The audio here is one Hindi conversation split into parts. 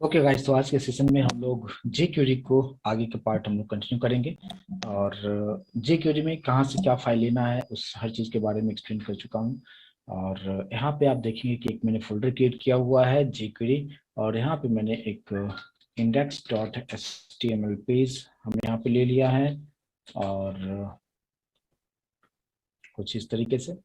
ओके गाइस, तो आज के सेशन में हम लोग जे क्वेरी को आगे के पार्ट हम लोग कंटिन्यू करेंगे। और जे क्वेरी में कहाँ से क्या फाइल लेना है उस हर चीज़ के बारे में एक्सप्लेन कर चुका हूँ। और यहाँ पे आप देखेंगे कि एक मैंने फोल्डर क्रिएट किया हुआ है जे क्वेरी, और यहाँ पे मैंने एक index.html पेज हमने यहाँ पे ले लिया है। और कुछ इस तरीके से,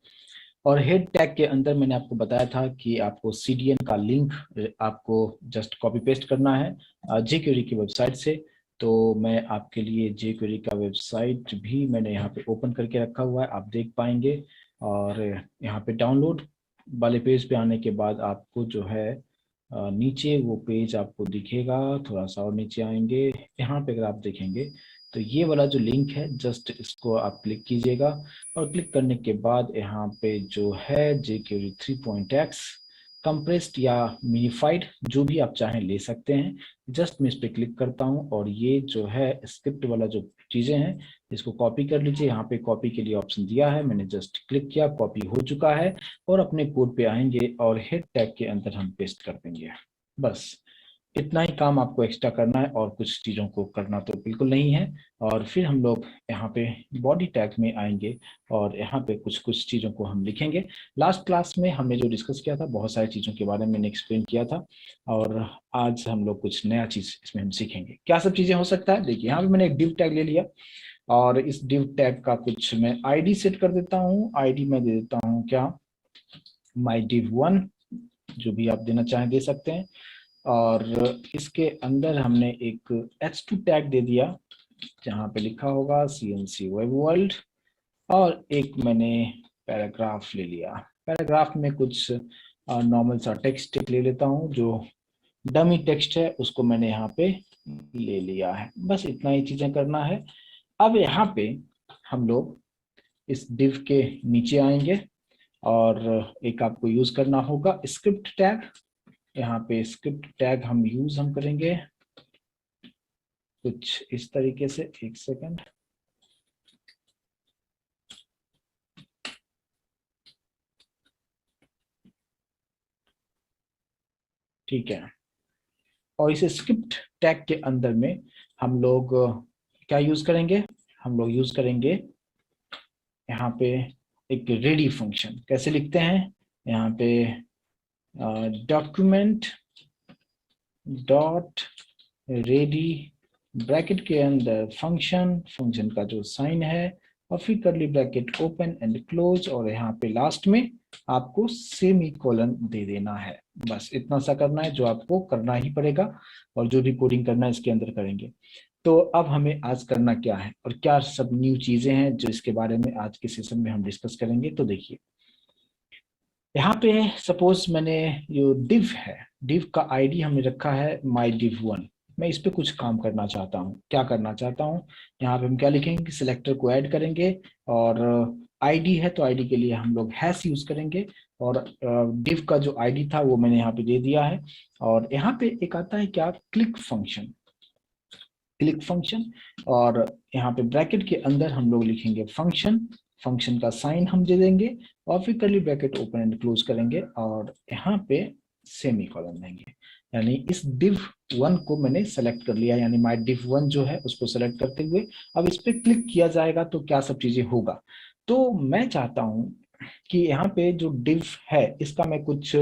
और हेड टैग के अंदर मैंने आपको बताया था कि आपको सीडीएन का लिंक आपको जस्ट कॉपी पेस्ट करना है jQuery की वेबसाइट से। तो मैं आपके लिए jQuery का वेबसाइट भी मैंने यहाँ पे ओपन करके रखा हुआ है, आप देख पाएंगे। और यहाँ पे डाउनलोड वाले पेज पे आने के बाद आपको जो है नीचे वो पेज आपको दिखेगा। थोड़ा सा और नीचे आएंगे, यहाँ पे अगर आप देखेंगे तो ये वाला जो लिंक है जस्ट इसको आप क्लिक कीजिएगा। और क्लिक करने के बाद यहाँ पे जो है jQuery 3.x कंप्रेस्ड या मिनिफाइड जो भी आप चाहें ले सकते हैं। जस्ट मैं इस पे क्लिक करता हूँ और ये जो है स्क्रिप्ट वाला जो चीजें हैं इसको कॉपी कर लीजिए। यहाँ पे कॉपी के लिए ऑप्शन दिया है, मैंने जस्ट क्लिक किया, कॉपी हो चुका है। और अपने कोड पे आएंगे और हेड टैग के अंदर हम पेस्ट कर देंगे। बस इतना ही काम आपको एक्स्ट्रा करना है और कुछ चीज़ों को करना तो बिल्कुल नहीं है। और फिर हम लोग यहाँ पे बॉडी टैग में आएंगे और यहाँ पे कुछ कुछ चीज़ों को हम लिखेंगे। लास्ट क्लास में हमने जो डिस्कस किया था बहुत सारी चीज़ों के बारे में मैंने एक्सप्लेन किया था, और आज हम लोग कुछ नया चीज़ इसमें हम सीखेंगे। क्या सब चीज़ें हो सकता है, देखिए यहाँ पे मैंने एक डिव टैग ले लिया और इस डिव टैग का कुछ मैं आईडी सेट कर देता हूँ। आईडी मैं दे देता हूँ क्या, माई डिव 1, जो भी आप देना चाहें दे सकते हैं। और इसके अंदर हमने एक h2 टैग दे दिया जहाँ पे लिखा होगा CNC वेब वर्ल्ड। और एक मैंने पैराग्राफ ले लिया, पैराग्राफ में कुछ नॉर्मल सा टेक्स्ट ले लेता हूँ, जो डमी टेक्स्ट है उसको मैंने यहाँ पे ले लिया है। बस इतना ही चीजें करना है। अब यहाँ पे हम लोग इस div के नीचे आएंगे और एक आपको यूज करना होगा स्क्रिप्ट टैग। यहाँ पे स्क्रिप्ट टैग हम यूज करेंगे कुछ इस तरीके से, एक सेकंड। ठीक है, और इस स्क्रिप्ट टैग के अंदर में हम लोग क्या यूज करेंगे, हम लोग यूज करेंगे यहाँ पे एक रेडी फंक्शन। कैसे लिखते हैं, यहाँ पे डॉक्यूमेंट डॉट रेडी ब्रैकेट के अंदर फंक्शन, फंक्शन का जो साइन है, और फिर करली ब्रैकेट ओपन एंड क्लोज, और यहाँ पे लास्ट में आपको सेमी कोलन दे देना है। बस इतना सा करना है जो आपको करना ही पड़ेगा, और जो भी कोडिंग करना है इसके अंदर करेंगे। तो अब हमें आज करना क्या है और क्या सब न्यू चीजें हैं जो इसके बारे में आज के सेशन में हम डिस्कस करेंगे। तो देखिए यहाँ पे सपोज मैंने जो div है, div का आईडी हमने रखा है mydiv1। मैं इस पे कुछ काम करना चाहता हूँ, क्या करना चाहता हूँ, यहाँ पे हम क्या लिखेंगे कि सिलेक्टर को ऐड करेंगे, और आईडी है तो आईडी के लिए हम लोग हैश यूज करेंगे। और div का जो आईडी था वो मैंने यहाँ पे दे दिया है। और यहाँ पे एक आता है क्या, क्लिक फंक्शन, क्लिक फंक्शन। और यहाँ पे ब्रैकेट के अंदर हम लोग लिखेंगे फंक्शन, फंक्शन का साइन हम दे देंगे, और फिर करली ब्रैकेट ओपन एंड क्लोज करेंगे, और यहाँ पे सेमी कॉलन देंगे। यानी इस div1 को मैंने सेलेक्ट कर लिया, यानी माई div1 जो है उसको सेलेक्ट करते हुए अब इस पे क्लिक किया जाएगा तो क्या सब चीजें होगा। तो मैं चाहता हूं कि यहाँ पे जो div है इसका मैं कुछ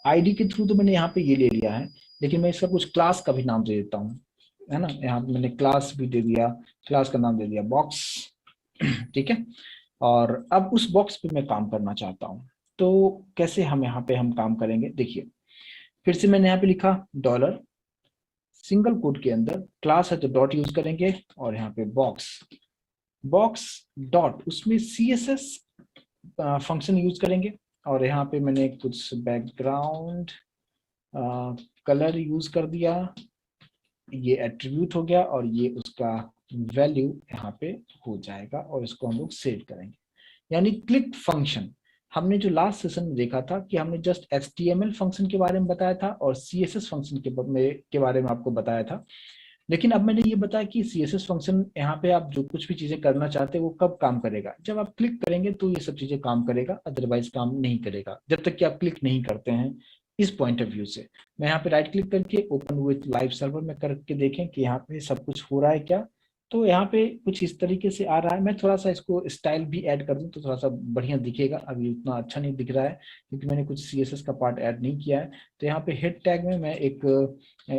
आईडी के थ्रू तो मैंने यहाँ पे ये ले लिया है, लेकिन मैं इसका कुछ क्लास का भी नाम दे देता हूँ, है ना। यहाँ पे मैंने क्लास भी दे दिया, क्लास का नाम दे दिया बॉक्स। ठीक है, और अब उस बॉक्स पे मैं काम करना चाहता हूँ। तो कैसे हम यहाँ पे हम काम करेंगे, देखिए फिर से मैंने यहाँ पे लिखा डॉलर, सिंगल कोट के अंदर क्लास है तो डॉट यूज करेंगे, और यहाँ पे बॉक्स, बॉक्स डॉट उसमें CSS फंक्शन यूज करेंगे। और यहाँ पे मैंने कुछ बैकग्राउंड कलर यूज कर दिया, ये एट्रीब्यूट हो गया, और ये उसका वैल्यू यहाँ पे हो जाएगा, और इसको हम लोग सेव करेंगे। यानी क्लिक फंक्शन हमने जो लास्ट सेशन में देखा था कि हमने जस्ट HTML फंक्शन के बारे में बताया था और CSS फंक्शन के बारे में आपको बताया था। लेकिन अब मैंने ये बताया कि CSS फंक्शन यहाँ पे आप जो कुछ भी चीजें करना चाहते हैं वो कब काम करेगा, जब आप क्लिक करेंगे तो ये सब चीजें काम करेगा, अदरवाइज काम नहीं करेगा जब तक कि आप क्लिक नहीं करते हैं। इस पॉइंट ऑफ व्यू से। मैं यहाँ पे राइट क्लिक करके ओपन विथ लाइव सर्वर में करके देखें कि यहाँ पे सब कुछ हो रहा है क्या। तो यहाँ पे कुछ इस तरीके से आ रहा है। मैं थोड़ा सा इसको स्टाइल भी ऐड कर दूं तो थोड़ा सा बढ़िया दिखेगा। अभी उतना अच्छा नहीं दिख रहा है क्योंकि मैंने कुछ CSS का पार्ट ऐड नहीं किया है। तो यहाँ पे हेड टैग में मैं एक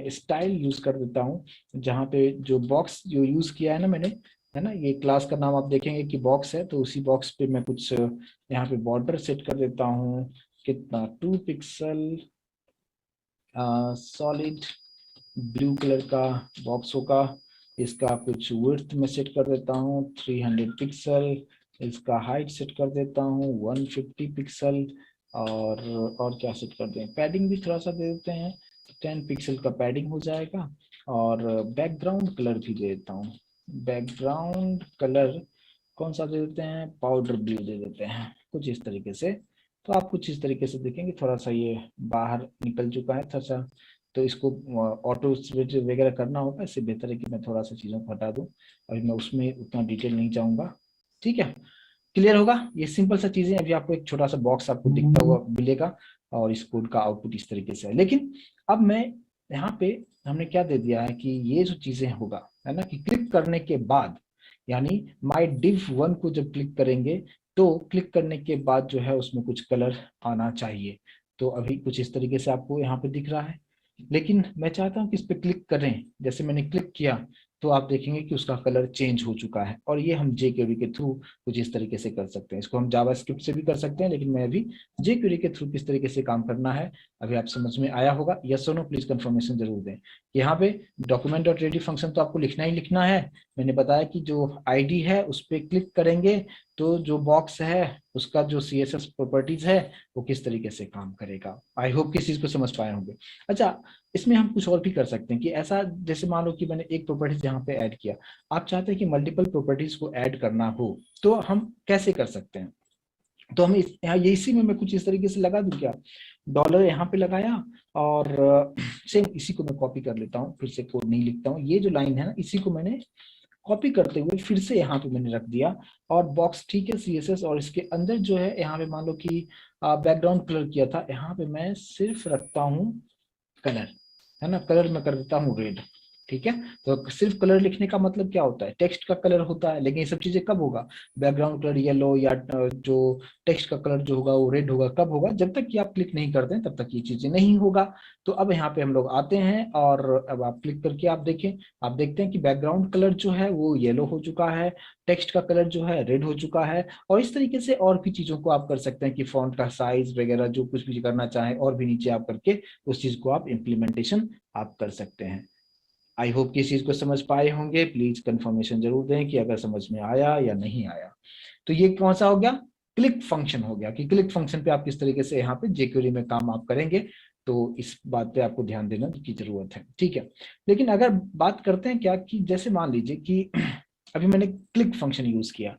स्टाइल यूज कर देता हूँ, जहाँ पे जो बॉक्स जो यूज किया है ना मैंने, है ना, ये क्लास का नाम आप देखेंगे कि बॉक्स है, तो उसी बॉक्स पे मैं कुछ यहाँ पे बॉर्डर सेट कर देता हूँ। कितना, 2 पिक्सल सॉलिड ब्लू कलर का बॉक्स होगा। इसका कुछ विड्थ में सेट कर देता हूँ 300 पिक्सल। इसका हाइट सेट कर देता हूँ 150 पिक्सल। और क्या सेट कर दें, पैडिंग भी थोड़ा सा दे देते हैं, 10 पिक्सल का पैडिंग हो जाएगा। और बैकग्राउंड कलर भी दे देता हूँ। बैकग्राउंड कलर कौन सा दे देते हैं, पाउडर ब्लू दे देते हैं, कुछ इस तरीके से। तो आप कुछ इस तरीके से देखेंगे थोड़ा सा ये बाहर निकल चुका है थोड़ा सा। तो इसको ऑटो स्विच वगैरह करना होगा, इससे बेहतर है कि मैं थोड़ा सा चीज़ों को हटा दूं। अभी मैं उसमें उतना डिटेल नहीं जाऊंगा। ठीक है, क्लियर होगा। ये सिंपल सा चीजें। अभी आपको एक छोटा सा बॉक्स आपको दिखता हुआ मिलेगा और इस कोड का आउटपुट इस तरीके से है। लेकिन अब मैं यहाँ पे हमने क्या दे दिया है कि ये जो चीजें होगा, है ना, कि क्लिक करने के बाद, यानी माई div 1 को जब क्लिक करेंगे तो क्लिक करने के बाद जो है उसमें कुछ कलर आना चाहिए। तो अभी कुछ इस तरीके से आपको यहाँ पे दिख रहा है। लेकिन मैं चाहता हूँ कि इस पे क्लिक करें, जैसे मैंने क्लिक किया तो आप देखेंगे कि उसका कलर चेंज हो चुका है। और ये हम jQuery के थ्रू कुछ इस तरीके से कर सकते हैं। इसको हम जावास्क्रिप्ट से भी कर सकते हैं, लेकिन मैं अभी jQuery के थ्रू किस तरीके से काम करना है अभी आप समझ में आया होगा। यस और नो प्लीज कंफर्मेशन जरूर दें। यहाँ पे डॉक्यूमेंट डॉट रेडी फंक्शन तो आपको लिखना ही लिखना है। मैंने बताया कि जो आईडी है उस पर क्लिक करेंगे तो जो बॉक्स है उसका जो CSS प्रॉपर्टीज है वो किस तरीके से काम करेगा। आई होप कि इस चीज को समझ पाए होंगे। अच्छा, इसमें हम कुछ और भी कर सकते हैं कि ऐसा, जैसे मान लो कि मैंने एक प्रॉपर्टीज यहाँ पे ऐड किया, आप चाहते हैं कि मल्टीपल प्रॉपर्टीज को ऐड करना हो तो हम कैसे कर सकते हैं। तो हम यहाँ ये इसी में मैं कुछ इस तरीके से लगा दूं क्या, डॉलर यहाँ पे लगाया और सेम इसी को मैं कॉपी कर लेता हूँ, फिर से कोड नहीं लिखता हूँ। ये जो लाइन है ना इसी को मैंने कॉपी करते हुए फिर से यहाँ पे मैंने रख दिया। और बॉक्स ठीक है CSS, और इसके अंदर जो है यहाँ पे मान लो कि बैकग्राउंड कलर किया था, यहाँ पे मैं सिर्फ रखता हूँ कलर, है ना, कलर में कर देता हूँ रेड। ठीक है, तो सिर्फ कलर लिखने का मतलब क्या होता है, टेक्स्ट का कलर होता है। लेकिन ये सब चीजें कब होगा, बैकग्राउंड कलर येलो या जो टेक्स्ट का कलर जो होगा वो रेड होगा, कब होगा, जब तक कि आप क्लिक नहीं करते हैं तब तक ये चीजें नहीं होगा। तो अब यहाँ पे हम लोग आते हैं और अब आप क्लिक करके आप देखें, आप देखते हैं कि बैकग्राउंड कलर जो है वो येलो हो चुका है, टेक्स्ट का कलर जो है रेड हो चुका है। और इस तरीके से और भी चीजों को आप कर सकते हैं कि फॉन्ट का साइज वगैरह जो कुछ भी करना चाहें और भी नीचे आप करके उस चीज को आप इम्प्लीमेंटेशन आप कर सकते हैं। आई होप कि इस चीज को समझ पाए होंगे। प्लीज कंफर्मेशन जरूर दें कि अगर समझ में आया या नहीं आया। तो ये कौन सा हो गया, क्लिक फंक्शन हो गया, कि क्लिक फंक्शन पे आप किस तरीके से यहाँ पे jQuery में काम आप करेंगे। तो इस बात पे आपको ध्यान देना की जरूरत है। ठीक है, लेकिन अगर बात करते हैं क्या कि जैसे मान लीजिए कि अभी मैंने क्लिक फंक्शन यूज किया,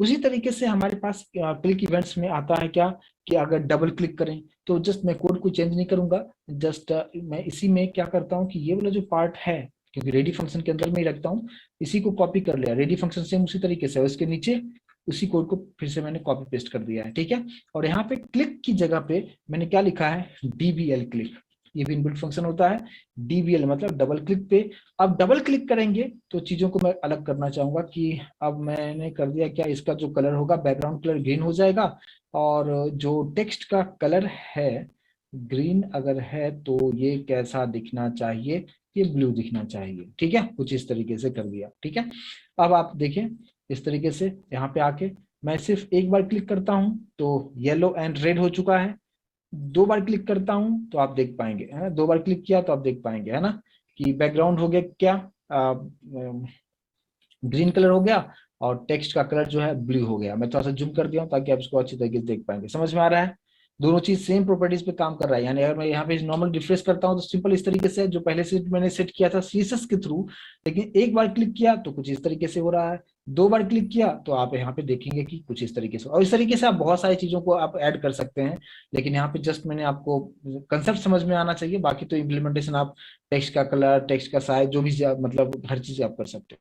उसी तरीके से हमारे पास क्लिक इवेंट्स में आता है क्या कि अगर डबल क्लिक करें तो जस्ट मैं कोड को चेंज नहीं करूंगा, जस्ट मैं इसी में क्या करता हूँ कि ये वाला जो पार्ट है, क्योंकि रेडी फंक्शन के अंदर में ही रखता हूँ, इसी को कॉपी कर लिया रेडी फंक्शन से उसी तरीके से, और इसके नीचे उसी कोड को फिर से मैंने कॉपी पेस्ट कर दिया है। ठीक है, और यहाँ पे क्लिक की जगह पे मैंने क्या लिखा है, DBL क्लिक। ये भी इनबिल्ट फंक्शन होता है, DBL मतलब डबल क्लिक पे। अब डबल क्लिक करेंगे तो चीजों को मैं अलग करना चाहूंगा कि अब मैंने कर दिया क्या, इसका जो कलर होगा बैकग्राउंड कलर ग्रीन हो जाएगा, और जो टेक्स्ट का कलर है ग्रीन अगर है तो ये कैसा दिखना चाहिए, ये ब्लू दिखना चाहिए। ठीक है, कुछ इस तरीके से कर दिया। ठीक है, अब आप देखें इस तरीके से यहाँ पे आके मैं सिर्फ एक बार क्लिक करता हूं तो येलो एंड रेड हो चुका है, दो बार क्लिक करता हूं तो आप देख पाएंगे, है ना, दो बार क्लिक किया तो आप देख पाएंगे, है ना, कि बैकग्राउंड हो गया क्या, ग्रीन कलर हो गया, और टेक्स्ट का कलर जो है ब्लू हो गया। मैं थोड़ा सा जूम कर दिया हूं ताकि आप इसको अच्छी तरीके से देख पाएंगे। समझ में आ रहा है, दोनों चीज सेम प्रॉपर्टीज पे काम कर रहा है। यानी अगर मैं यहाँ पे नॉर्मल रिफ्रेश करता हूँ तो सिंपल इस तरीके से जो पहले से मैंने सेट किया था CSS के थ्रू, लेकिन एक बार क्लिक किया तो कुछ इस तरीके से हो रहा है, दो बार क्लिक किया तो आप यहाँ पे देखेंगे कि कुछ इस तरीके से। और इस तरीके से आप बहुत सारी चीजों को आप ऐड कर सकते हैं, लेकिन यहाँ पे जस्ट मैंने आपको कंसेप्ट समझ में आना चाहिए, बाकी तो इम्प्लीमेंटेशन आप टेक्स्ट का कलर, टेक्स्ट का साइज, जो भी मतलब हर चीज आप कर सकते हैं।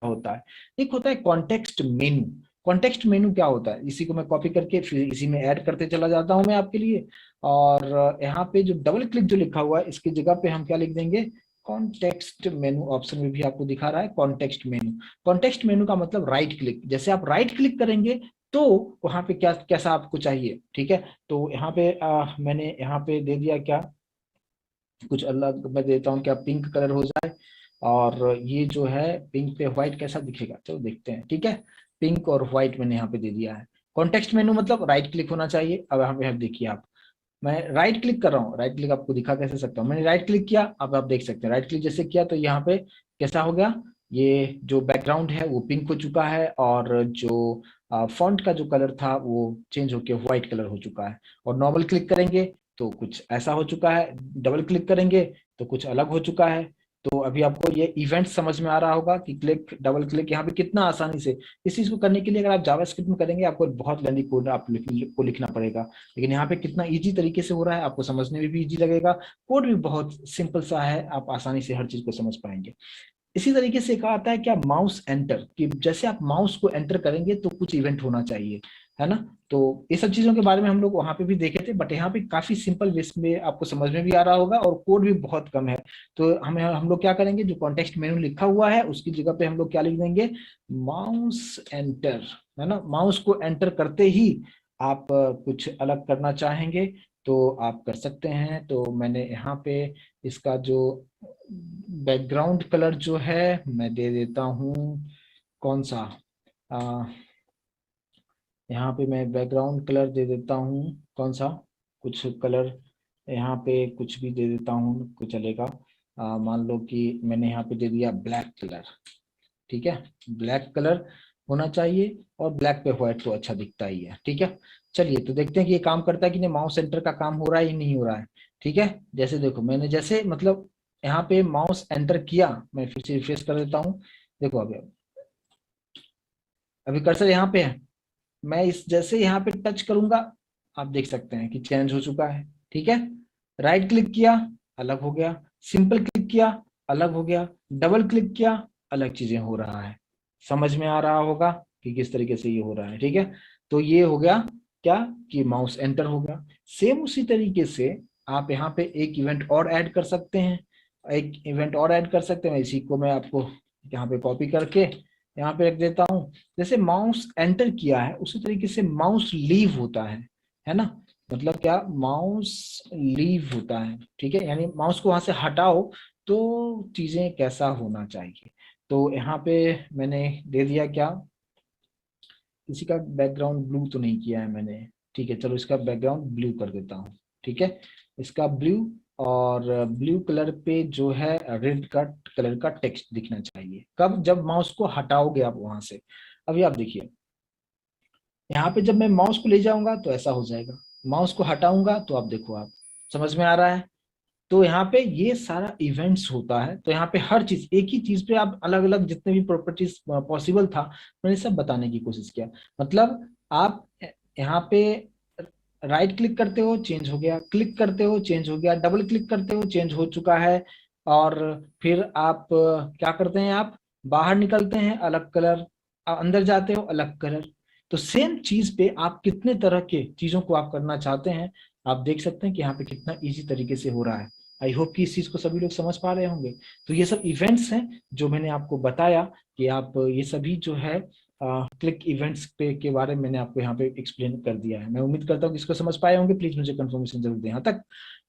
होता है, एक होता है कॉन्टेक्स्ट मेनू। कॉन्टेक्स्ट मेनू क्या होता है, इसी को मैं कॉपी करके फिर इसी में ऐड करते चला जाता हूं मैं आपके लिए। और यहाँ पे जो डबल क्लिक जो लिखा हुआ है इसकी जगह पे हम क्या लिख देंगे, कॉन्टेक्स्ट मेनू। ऑप्शन में भी आपको दिखा रहा है कॉन्टेक्स्ट मेनू। कॉन्टेक्स्ट मेनू का मतलब राइट क्लिक, जैसे आप राइट क्लिक करेंगे तो वहां पे क्या कैसा आपको चाहिए, ठीक है। तो यहाँ पे मैंने यहाँ पे दे दिया क्या, कुछ अलग मैं देता हूँ क्या, पिंक कलर हो जाए। और ये जो है पिंक पे व्हाइट कैसा दिखेगा, चलो देखते हैं, ठीक है। पिंक और व्हाइट मैंने यहाँ पे दे दिया है। कॉन्टेक्स्ट मेनू मतलब राइट क्लिक होना चाहिए। अब यहाँ पे देखिए आप, मैं राइट क्लिक कर रहा हूँ, राइट क्लिक आपको दिखा कैसे सकता हूँ, मैंने राइट क्लिक किया, अब आप देख सकते हैं राइट क्लिक जैसे किया तो यहाँ पे कैसा हो गया, ये जो बैकग्राउंड है वो पिंक हो चुका है, और जो फॉन्ट का जो कलर था वो चेंज होके व्हाइट कलर हो चुका है। और नॉर्मल क्लिक करेंगे तो कुछ ऐसा हो चुका है, डबल क्लिक करेंगे तो कुछ अलग हो चुका है। तो अभी आपको ये इवेंट समझ में आ रहा होगा कि क्लिक डबल क्लिक यहाँ पे कितना आसानी से। इस चीज को करने के लिए अगर आप जावास्क्रिप्ट में करेंगे आपको बहुत लेंदी कोड को लिखना पड़ेगा, लेकिन यहाँ पे कितना इजी तरीके से हो रहा है, आपको समझने में भी इजी लगेगा। कोड भी बहुत सिंपल सा है, आप आसानी से हर चीज को समझ पाएंगे। इसी तरीके से कहा आता है क्या, माउस एंटर, कि जैसे आप माउस को एंटर करेंगे तो कुछ इवेंट होना चाहिए, है ना। तो ये सब चीजों के बारे में हम लोग वहां पे भी देखे थे, बट यहाँ पे काफी सिंपल वे में आपको समझ में भी आ रहा होगा और कोड भी बहुत कम है। तो हम लोग क्या करेंगे, जो कॉन्टेक्स्ट मेनू लिखा हुआ है उसकी जगह पे हम लोग क्या लिख देंगे, माउस एंटर, है ना। माउस को एंटर करते ही आप कुछ अलग करना चाहेंगे तो आप कर सकते हैं। तो मैंने यहाँ पे इसका जो बैकग्राउंड कलर जो है मैं दे देता हूँ, कौन सा, आ, यहाँ पे मैं बैकग्राउंड कलर दे देता हूँ, कौन सा, कुछ कलर यहाँ पे कुछ भी दे देता हूँ, कुछ चलेगा। मान लो कि मैंने यहाँ पे दे दिया ब्लैक कलर, ठीक है। ब्लैक कलर होना चाहिए, और ब्लैक पे व्हाइट तो अच्छा दिखता ही है, ठीक है। चलिए तो देखते हैं कि ये काम करता है कि नहीं, माउस एंटर का काम हो रहा है या नहीं हो रहा है, ठीक है। जैसे देखो मैंने जैसे मतलब यहाँ पे माउस एंटर किया, मैं फिर से रिफ्रेश कर देता हूँ। देखो अभी अभी कर्सर यहाँ पे है, मैं इस जैसे यहाँ पे टच करूंगा आप देख सकते हैं कि चेंज हो चुका है, ठीक है। राइट क्लिक किया अलग हो गया, सिंपल क्लिक किया अलग हो गया, डबल क्लिक किया अलग चीजें हो रहा है। समझ में आ रहा होगा कि किस तरीके से ये हो रहा है, ठीक है। तो ये हो गया क्या, कि माउस एंटर हो गया। सेम उसी तरीके से आप यहाँ पे एक इवेंट और ऐड कर सकते हैं, एक इवेंट और ऐड कर सकते हैं। इसी को मैं आपको यहाँ पे कॉपी करके यहाँ पे रख देता हूँ। जैसे माउस एंटर किया है उसी तरीके से माउस लीव होता है ना। मतलब क्या, माउस लीव होता है, ठीक है, यानी माउस को वहां से हटाओ तो चीजें कैसा होना चाहिए। तो यहाँ पे मैंने दे दिया क्या, किसी का बैकग्राउंड ब्लू तो नहीं किया है मैंने, ठीक है। चलो इसका बैकग्राउंड ब्लू कर देता हूँ, ठीक है, इसका ब्लू। और ब्लू कलर पे जो है रेड का कलर का टेक्स्ट दिखना चाहिए, कब, जब माउस को हटाओगे आप वहां से। अभी आप देखिए यहाँ पे जब मैं माउस को ले जाऊंगा तो ऐसा हो जाएगा, माउस को हटाऊंगा तो आप देखो, आप समझ में आ रहा है। तो यहाँ पे ये सारा इवेंट्स होता है, तो यहाँ पे हर चीज एक ही चीज पे आप अलग अलग जितने भी प्रॉपर्टीज पॉसिबल था मैंने सब बताने की कोशिश किया। मतलब आप यहाँ पे राइट क्लिक करते हो चेंज हो गया, क्लिक करते हो चेंज हो गया, डबल क्लिक करते हो चेंज हो चुका है। और फिर आप क्या करते हैं, आप बाहर निकलते हैं अलग कलर, अंदर जाते हो अलग कलर। तो सेम चीज पे आप कितने तरह के चीजों को आप करना चाहते हैं, आप देख सकते हैं कि यहाँ पे कितना इजी तरीके से हो रहा है। आई होप कि इस चीज को सभी लोग समझ पा रहे होंगे। तो ये सब इवेंट्स हैं जो मैंने आपको बताया, कि आप ये सभी जो है क्लिक इवेंट्स पे के बारे में मैंने आपको यहाँ पे एक्सप्लेन कर दिया है। मैं उम्मीद करता हूँ कि इसको समझ पाए होंगे, प्लीज मुझे कंफर्मेशन जरूर दें यहाँ तक।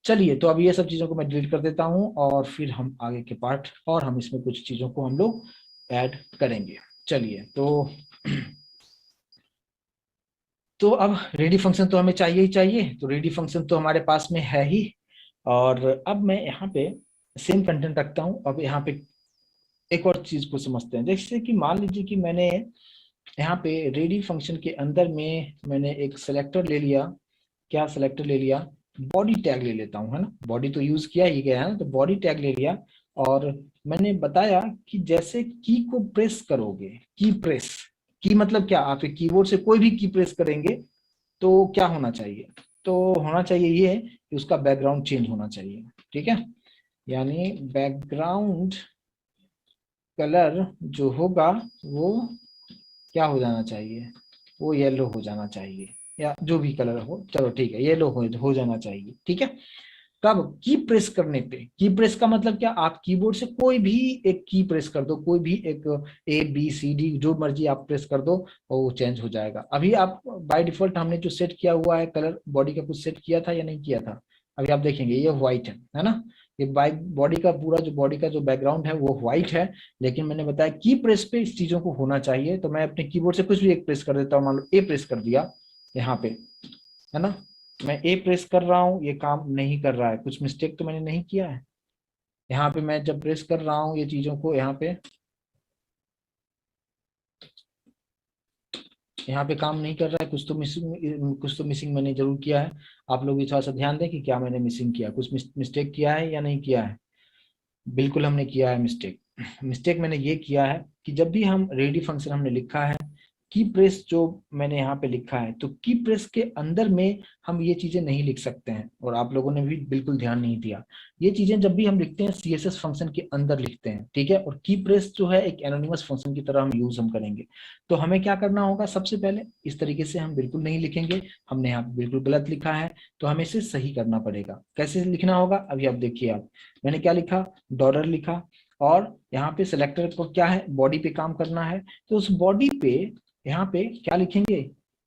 चलिए तो अब ये सब चीजों को मैं डिलीट कर देता हूँ, और फिर हम आगे के पार्ट और हम इसमें कुछ चीजों को हम लोग ऐड करेंगे। चलिए तो अब रेडी फंक्शन तो हमें चाहिए ही चाहिए, तो रेडी फंक्शन तो हमारे पास में है ही। और अब मैं यहाँ पे सेम कंटेंट रखता हूँ। अब यहाँ पे एक और चीज को समझते हैं, जैसे कि मान लीजिए कि मैंने यहाँ पे रेडी फंक्शन के अंदर में मैंने एक सेलेक्टर ले लिया, क्या सेलेक्टर ले लिया, बॉडी टैग ले लेता हूँ, है ना, बॉडी तो यूज किया ही गया है ना, तो बॉडी टैग ले लिया। और मैंने बताया कि जैसे की को प्रेस करोगे, की प्रेस, की मतलब क्या, आप कीबोर्ड से कोई भी की प्रेस करेंगे तो क्या होना चाहिए, तो होना चाहिए ये कि उसका बैकग्राउंड चेंज होना चाहिए, ठीक है। यानी बैकग्राउंड कलर जो होगा वो क्या हो जाना चाहिए, वो येलो हो जाना चाहिए, या जो भी कलर हो, चलो ठीक है, येलो हो जाना चाहिए, ठीक है। कब, की प्रेस करने पे। की प्रेस का मतलब क्या, आप कीबोर्ड से कोई भी एक की प्रेस कर दो, कोई भी एक A B C D जो मर्जी आप प्रेस कर दो और वो चेंज हो जाएगा। अभी आप बाय डिफॉल्ट हमने जो सेट किया हुआ है कलर बॉडी का, कुछ सेट किया था या नहीं किया था, अभी आप देखेंगे ये व्हाइट है ना, ये बाय बॉडी का पूरा जो बॉडी का जो बैकग्राउंड है वो व्हाइट है। लेकिन मैंने बताया की प्रेस पे इस चीजों को होना चाहिए, तो मैं अपने कीबोर्ड से कुछ भी एक प्रेस कर देता हूँ, मान लो ए प्रेस कर दिया यहाँ पे, है ना, मैं ए प्रेस कर रहा हूँ, ये काम नहीं कर रहा है, कुछ मिस्टेक तो मैंने नहीं किया है। यहाँ पे मैं जब प्रेस कर रहा हूँ ये चीजों को, यहाँ पे काम नहीं कर रहा है, कुछ तो मिसिंग मैंने जरूर किया है। आप लोग भी थोड़ा सा ध्यान दें कि क्या मैंने मिसिंग किया, कुछ मिस्टेक किया है या नहीं किया है। बिल्कुल हमने किया है मिस्टेक। मिस्टेक मैंने ये किया है कि जब भी हम रेडी फंक्शन हमने लिखा है, की प्रेस जो मैंने यहाँ पे लिखा है, तो की प्रेस के अंदर में हम ये चीजें नहीं लिख सकते हैं, और आप लोगों ने भी बिल्कुल ध्यान नहीं दिया। ये चीजें जब भी हम लिखते हैं CSS फंक्शन के अंदर लिखते हैं, ठीक है, और की प्रेस जो है एक एनोनिमस फंक्शन की तरह हम करेंगे। तो हमें क्या करना होगा, सबसे पहले इस तरीके से हम बिल्कुल नहीं लिखेंगे, हमने यहाँ पे बिल्कुल गलत लिखा है, तो हमें इसे सही करना पड़ेगा। कैसे लिखना होगा, अभी आप देखिए, आप मैंने क्या लिखा, डॉलर लिखा, और यहाँ पे सिलेक्टर को क्या है, बॉडी पे काम करना है, तो उस बॉडी पे यहाँ पे क्या लिखेंगे,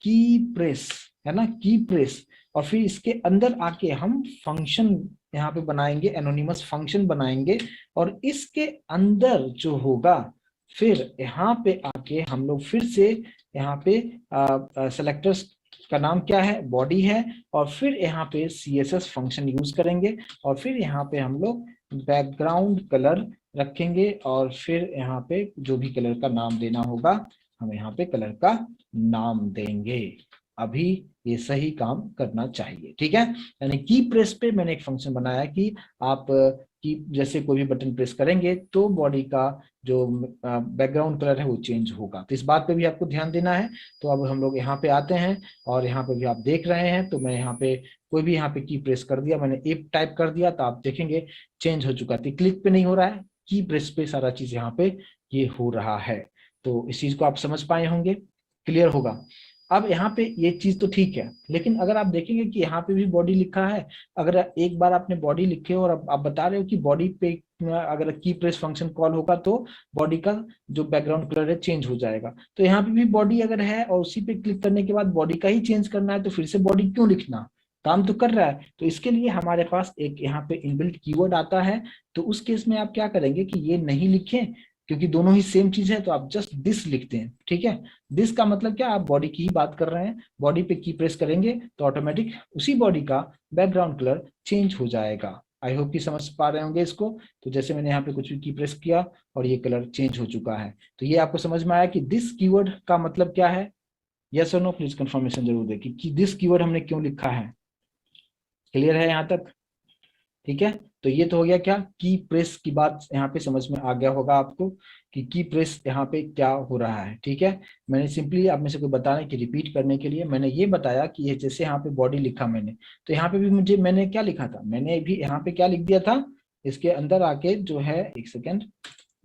की प्रेस, है ना, की प्रेस, और फिर इसके अंदर आके हम फंक्शन यहाँ पे बनाएंगे, एनोनिमस फंक्शन बनाएंगे, और इसके अंदर जो होगा, फिर यहाँ पे आके हम लोग फिर से यहाँ पे सेलेक्टर्स का नाम क्या है, बॉडी है, और फिर यहाँ पे CSS फंक्शन यूज करेंगे, और फिर यहाँ पे हम लोग बैकग्राउंड कलर रखेंगे, और फिर यहाँ पे जो भी कलर का नाम देना होगा हम यहाँ पे कलर का नाम देंगे। अभी ये सही काम करना चाहिए, ठीक है। यानी की प्रेस पे मैंने एक फंक्शन बनाया कि आप की जैसे कोई भी बटन प्रेस करेंगे तो बॉडी का जो बैकग्राउंड कलर है वो चेंज होगा, तो इस बात पे भी आपको ध्यान देना है। तो अब हम लोग यहाँ पे आते हैं, और यहाँ पे भी आप देख रहे हैं, तो मैं यहाँ पे कोई भी यहाँ पे की प्रेस कर दिया, मैंने ए टाइप कर दिया, तो आप देखेंगे चेंज हो चुका है, क्लिक पे नहीं हो रहा है, की प्रेस पे सारा चीज यहाँ पे ये हो रहा है। तो इस चीज को आप समझ पाए होंगे, क्लियर होगा। अब यहाँ पे ये चीज तो ठीक है, लेकिन अगर आप देखेंगे कि यहाँ पे भी बॉडी लिखा है, अगर एक बार आपने बॉडी लिखे और अब आप बता रहे हो कि बॉडी पे अगर की प्रेस फंक्शन कॉल होगा तो बॉडी का जो बैकग्राउंड कलर है चेंज हो जाएगा, तो यहाँ पे भी बॉडी अगर है और उसी पे क्लिक करने के बाद बॉडी का ही चेंज करना है, तो फिर से बॉडी क्यों लिखना, काम तो कर रहा है। तो इसके लिए हमारे पास एक यहाँ पे इनबिल्ट कीवर्ड आता है, तो उस केस में आप क्या करेंगे कि ये नहीं लिखें, क्योंकि दोनों ही सेम चीज है, तो आप जस्ट दिस लिखते हैं, ठीक है। दिस का मतलब क्या, आप बॉडी की ही बात कर रहे हैं, बॉडी पे की प्रेस करेंगे तो ऑटोमेटिक उसी बॉडी का बैकग्राउंड कलर चेंज हो जाएगा। आई होप कि समझ पा रहे होंगे इसको। तो जैसे मैंने यहाँ पे कुछ भी की प्रेस किया और ये कलर चेंज हो चुका है, तो ये आपको समझ में आया कि दिस कीवर्ड का मतलब क्या है। यस और नो प्लीज कंफर्मेशन जरूर दें कि दिस कीवर्ड हमने क्यों लिखा है। क्लियर है यहाँ तक, ठीक है। तो ये तो हो गया क्या, की प्रेस की बात यहाँ पे समझ में आ गया होगा आपको कि की प्रेस यहाँ पे क्या हो रहा है, ठीक है। मैंने सिंपली आप में से कोई बताने की रिपीट करने के लिए मैंने ये बताया कि ये जैसे यहाँ पे बॉडी लिखा मैंने, तो यहाँ पे भी मुझे मैंने क्या लिखा था, मैंने भी यहाँ पे क्या लिख दिया था, इसके अंदर आके जो है, एक सेकेंड,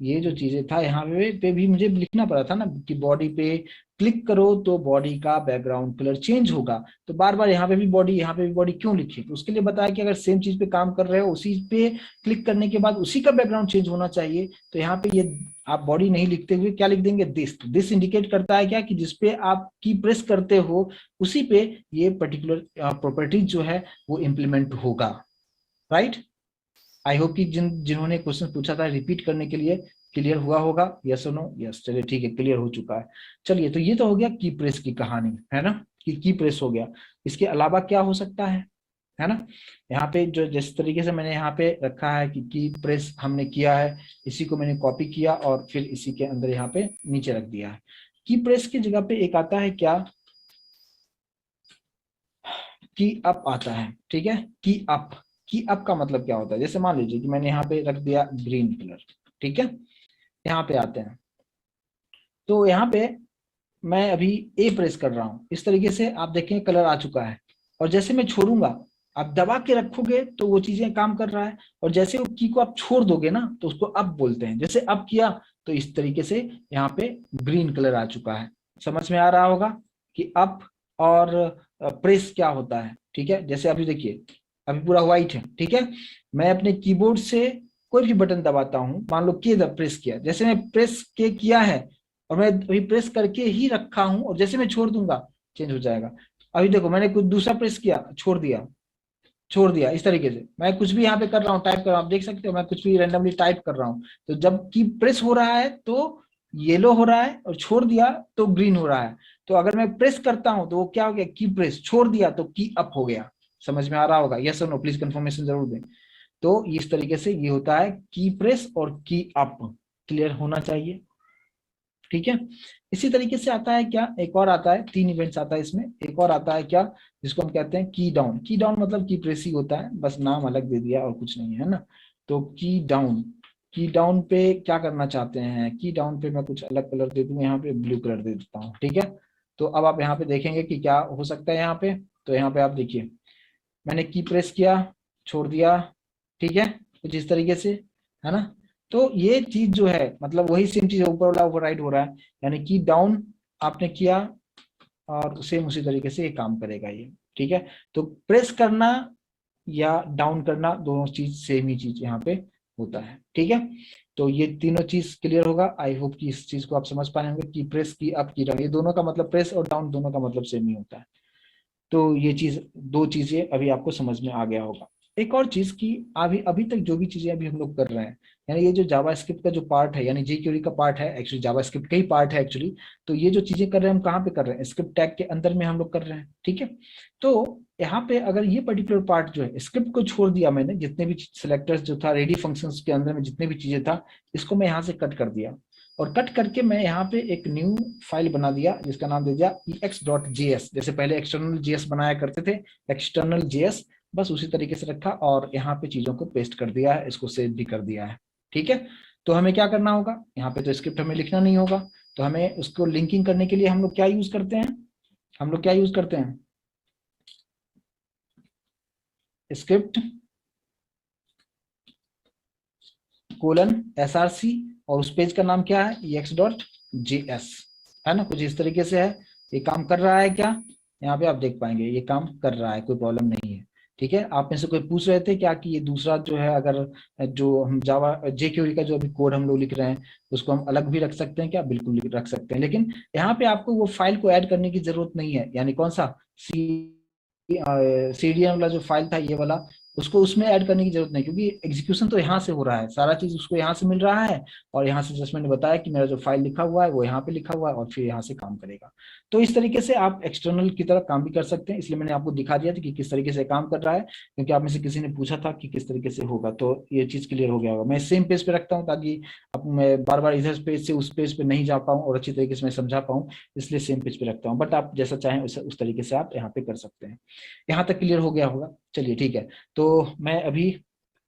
ये जो चीजें था यहाँ पे भी मुझे लिखना पड़ा था ना कि बॉडी पे क्लिक करो तो बॉडी का बैकग्राउंड कलर चेंज होगा, तो बार बार यहाँ पे भी बॉडी, यहाँ पे भी बॉडी क्यों लिखे, तो उसके लिए बताया कि अगर सेम चीज पे काम कर रहे हो, उसी पे क्लिक करने के बाद उसी का बैकग्राउंड चेंज होना चाहिए, तो यहाँ पे ये आप बॉडी नहीं लिखते हुए क्या लिख देंगे, दिस। दिस इंडिकेट करता है क्या कि जिसपे आप की प्रेस करते हो उसी पे ये पर्टिकुलर प्रॉपर्टीज जो है वो इम्प्लीमेंट होगा, राइट। आई होप कि जिन्होंने क्वेश्चन पूछा था रिपीट करने के लिए क्लियर हुआ होगा, यस और नो, यस, चलिए ठीक है, क्लियर हो चुका है। चलिए, तो ये तो हो गया की प्रेस की कहानी, है ना, कि की प्रेस हो गया। इसके अलावा क्या हो सकता है ना। यहाँ पे जो जिस तरीके से मैंने यहाँ पे रखा है कि की प्रेस हमने किया है, इसी को मैंने कॉपी किया और फिर इसी के अंदर यहाँ पे नीचे रख दिया है। की प्रेस की जगह पे एक आता है क्या, की अप आता है, ठीक है। की अप, की अप का मतलब क्या होता है, जैसे मान लीजिए कि मैंने यहाँ पे रख दिया ग्रीन कलर, ठीक है। यहाँ पे आते हैं, तो यहाँ पे मैं अभी ए प्रेस कर रहा हूँ, इस तरीके से आप देखें कलर आ चुका है, और जैसे मैं छोड़ूंगा, आप दबा के रखोगे तो वो चीजें काम कर रहा है, और जैसे वो की को आप छोड़ दोगे ना तो उसको अप बोलते हैं, जैसे अप किया तो इस तरीके से यहाँ पे ग्रीन कलर आ चुका है। समझ में आ रहा होगा कि अप और प्रेस क्या होता है। ठीक है, जैसे अभी देखिए अभी पूरा व्हाइट है, ठीक है, मैं अपने कीबोर्ड से कोई भी बटन दबाता हूं, मान लो के प्रेस किया, जैसे मैं प्रेस के किया है और मैं अभी प्रेस करके ही रखा हूं और जैसे मैं छोड़ दूंगा चेंज हो जाएगा। अभी देखो मैंने कुछ दूसरा प्रेस किया, छोड़ दिया इस तरीके से मैं कुछ भी यहाँ पे कर रहा हूँ, टाइप कर रहा हूँ, आप देख सकते हो मैं कुछ भी रैंडमली टाइप कर रहा हूँ। तो जब की प्रेस हो रहा है तो येलो हो रहा है और छोड़ दिया तो ग्रीन हो रहा है। तो अगर मैं प्रेस करता हूं तो वो क्या हो गया, की प्रेस, छोड़ दिया तो की अप हो गया। समझ में आ रहा होगा, यस और नो, प्लीज कंफर्मेशन जरूर दें। तो इस तरीके से ये होता है की प्रेस और की अप, क्लियर होना चाहिए। ठीक है, इसी तरीके से आता है क्या, एक और आता है, 3 इवेंट्स आता है इसमें, एक और आता है क्या जिसको हम कहते हैं की डाउन। की डाउन मतलब की प्रेस ही होता है, बस नाम अलग दे दिया और कुछ नहीं है ना। तो की डाउन, की डाउन पे क्या करना चाहते हैं, की डाउन पे मैं कुछ अलग कलर दे दूं, यहाँ पे ब्लू कलर दे देता हूँ। ठीक है, तो अब आप यहाँ पे देखेंगे कि क्या हो सकता है यहाँ पे। तो यहाँ पे आप देखिए मैंने की प्रेस किया, छोड़ दिया, ठीक है, कुछ इस तरीके से, है ना। तो ये चीज जो है मतलब वही सेम चीज ऊपर वाला ओवरराइड हो रहा है, यानी कि डाउन आपने किया और सेम उसी तरीके से ये काम करेगा ये। ठीक है, तो प्रेस करना या डाउन करना दोनों चीज सेम ही चीज यहाँ पे होता है। ठीक है, तो ये तीनों चीज क्लियर होगा, आई होप कि इस चीज को आप समझ पाए होंगे कि प्रेस की अप की डाउन, ये दोनों का मतलब प्रेस और डाउन दोनों का मतलब सेम ही होता है। तो ये चीज, दो चीजें अभी आपको समझ में आ गया होगा। एक और चीज की अभी अभी तक जो भी चीजें अभी हम लोग कर रहे हैं, यानी ये जो जावास्क्रिप्ट का जो पार्ट है, यानी jQuery का पार्ट है, एक्चुअली जावास्क्रिप्ट का ही पार्ट है एक्चुअली। तो ये जो चीजें कर रहे हैं हम कहाँ पे कर रहे हैं, स्क्रिप्ट टैग के अंदर में हम लोग कर रहे हैं। ठीक है, तो यहाँ पे अगर ये पर्टिकुलर पार्ट जो है, स्क्रिप्ट को छोड़ दिया मैंने, जितने भी सिलेक्टर्स जो था रेडी फंक्शंस के अंदर में जितने भी चीजें था, इसको मैं यहाँ से कट कर दिया और कट करके मैं यहाँ पे एक न्यू फाइल बना दिया जिसका नाम दे दिया ex.js। जैसे पहले एक्सटर्नल जेएस बनाया करते थे, एक्सटर्नल जेएस, बस उसी तरीके से रखा और यहाँ पे चीजों को पेस्ट कर दिया है, इसको सेव भी कर दिया है। ठीक है, तो हमें क्या करना होगा, यहाँ पे तो स्क्रिप्ट हमें लिखना नहीं होगा, तो हमें उसको लिंकिंग करने के लिए हम लोग क्या यूज करते हैं, हम लोग क्या यूज करते हैं, स्क्रिप्ट कोलन src, और उस पेज का नाम क्या है, ex.js, है ना, कुछ इस तरीके से है। ये काम कर रहा है क्या, यहाँ पे आप देख पाएंगे ये काम कर रहा है, कोई प्रॉब्लम नहीं है। ठीक है, आप में से कोई पूछ रहे थे क्या कि ये दूसरा जो है, अगर जो हम जावा jQuery का जो अभी कोड हम लोग लिख रहे हैं उसको हम अलग भी रख सकते हैं क्या, बिल्कुल रख सकते हैं, लेकिन यहाँ पे आपको वो फाइल को ऐड करने की जरूरत नहीं है। यानी कौन सा सीडीएन वाला जो फाइल था ये वाला, उसको उसमें ऐड करने की जरूरत नहीं, क्योंकि एग्जीक्यूशन तो यहाँ से हो रहा है, सारा चीज उसको यहाँ से मिल रहा है और यहाँ से जस्ट मैंने बताया कि मेरा जो फाइल लिखा हुआ है वो यहाँ पे लिखा हुआ है और फिर यहाँ से काम करेगा। तो इस तरीके से आप एक्सटर्नल की तरह काम भी कर सकते हैं, इसलिए मैंने आपको दिखा दिया था कि किस तरीके से काम कर रहा है, क्योंकि आप में से किसी ने पूछा था कि किस तरीके से होगा, तो ये चीज क्लियर हो गया होगा। मैं सेम पेज पे रखता हूँ ताकि अब मैं बार बार इधर पेज से उस पेज पे नहीं जा पाऊँ और अच्छी तरीके से मैं समझा पाऊँ, इसलिए सेम पेज पे रखता हूँ, बट आप जैसा चाहें उस तरीके से आप यहाँ पे कर सकते हैं। यहाँ तक क्लियर हो गया होगा, चलिए ठीक है। तो मैं अभी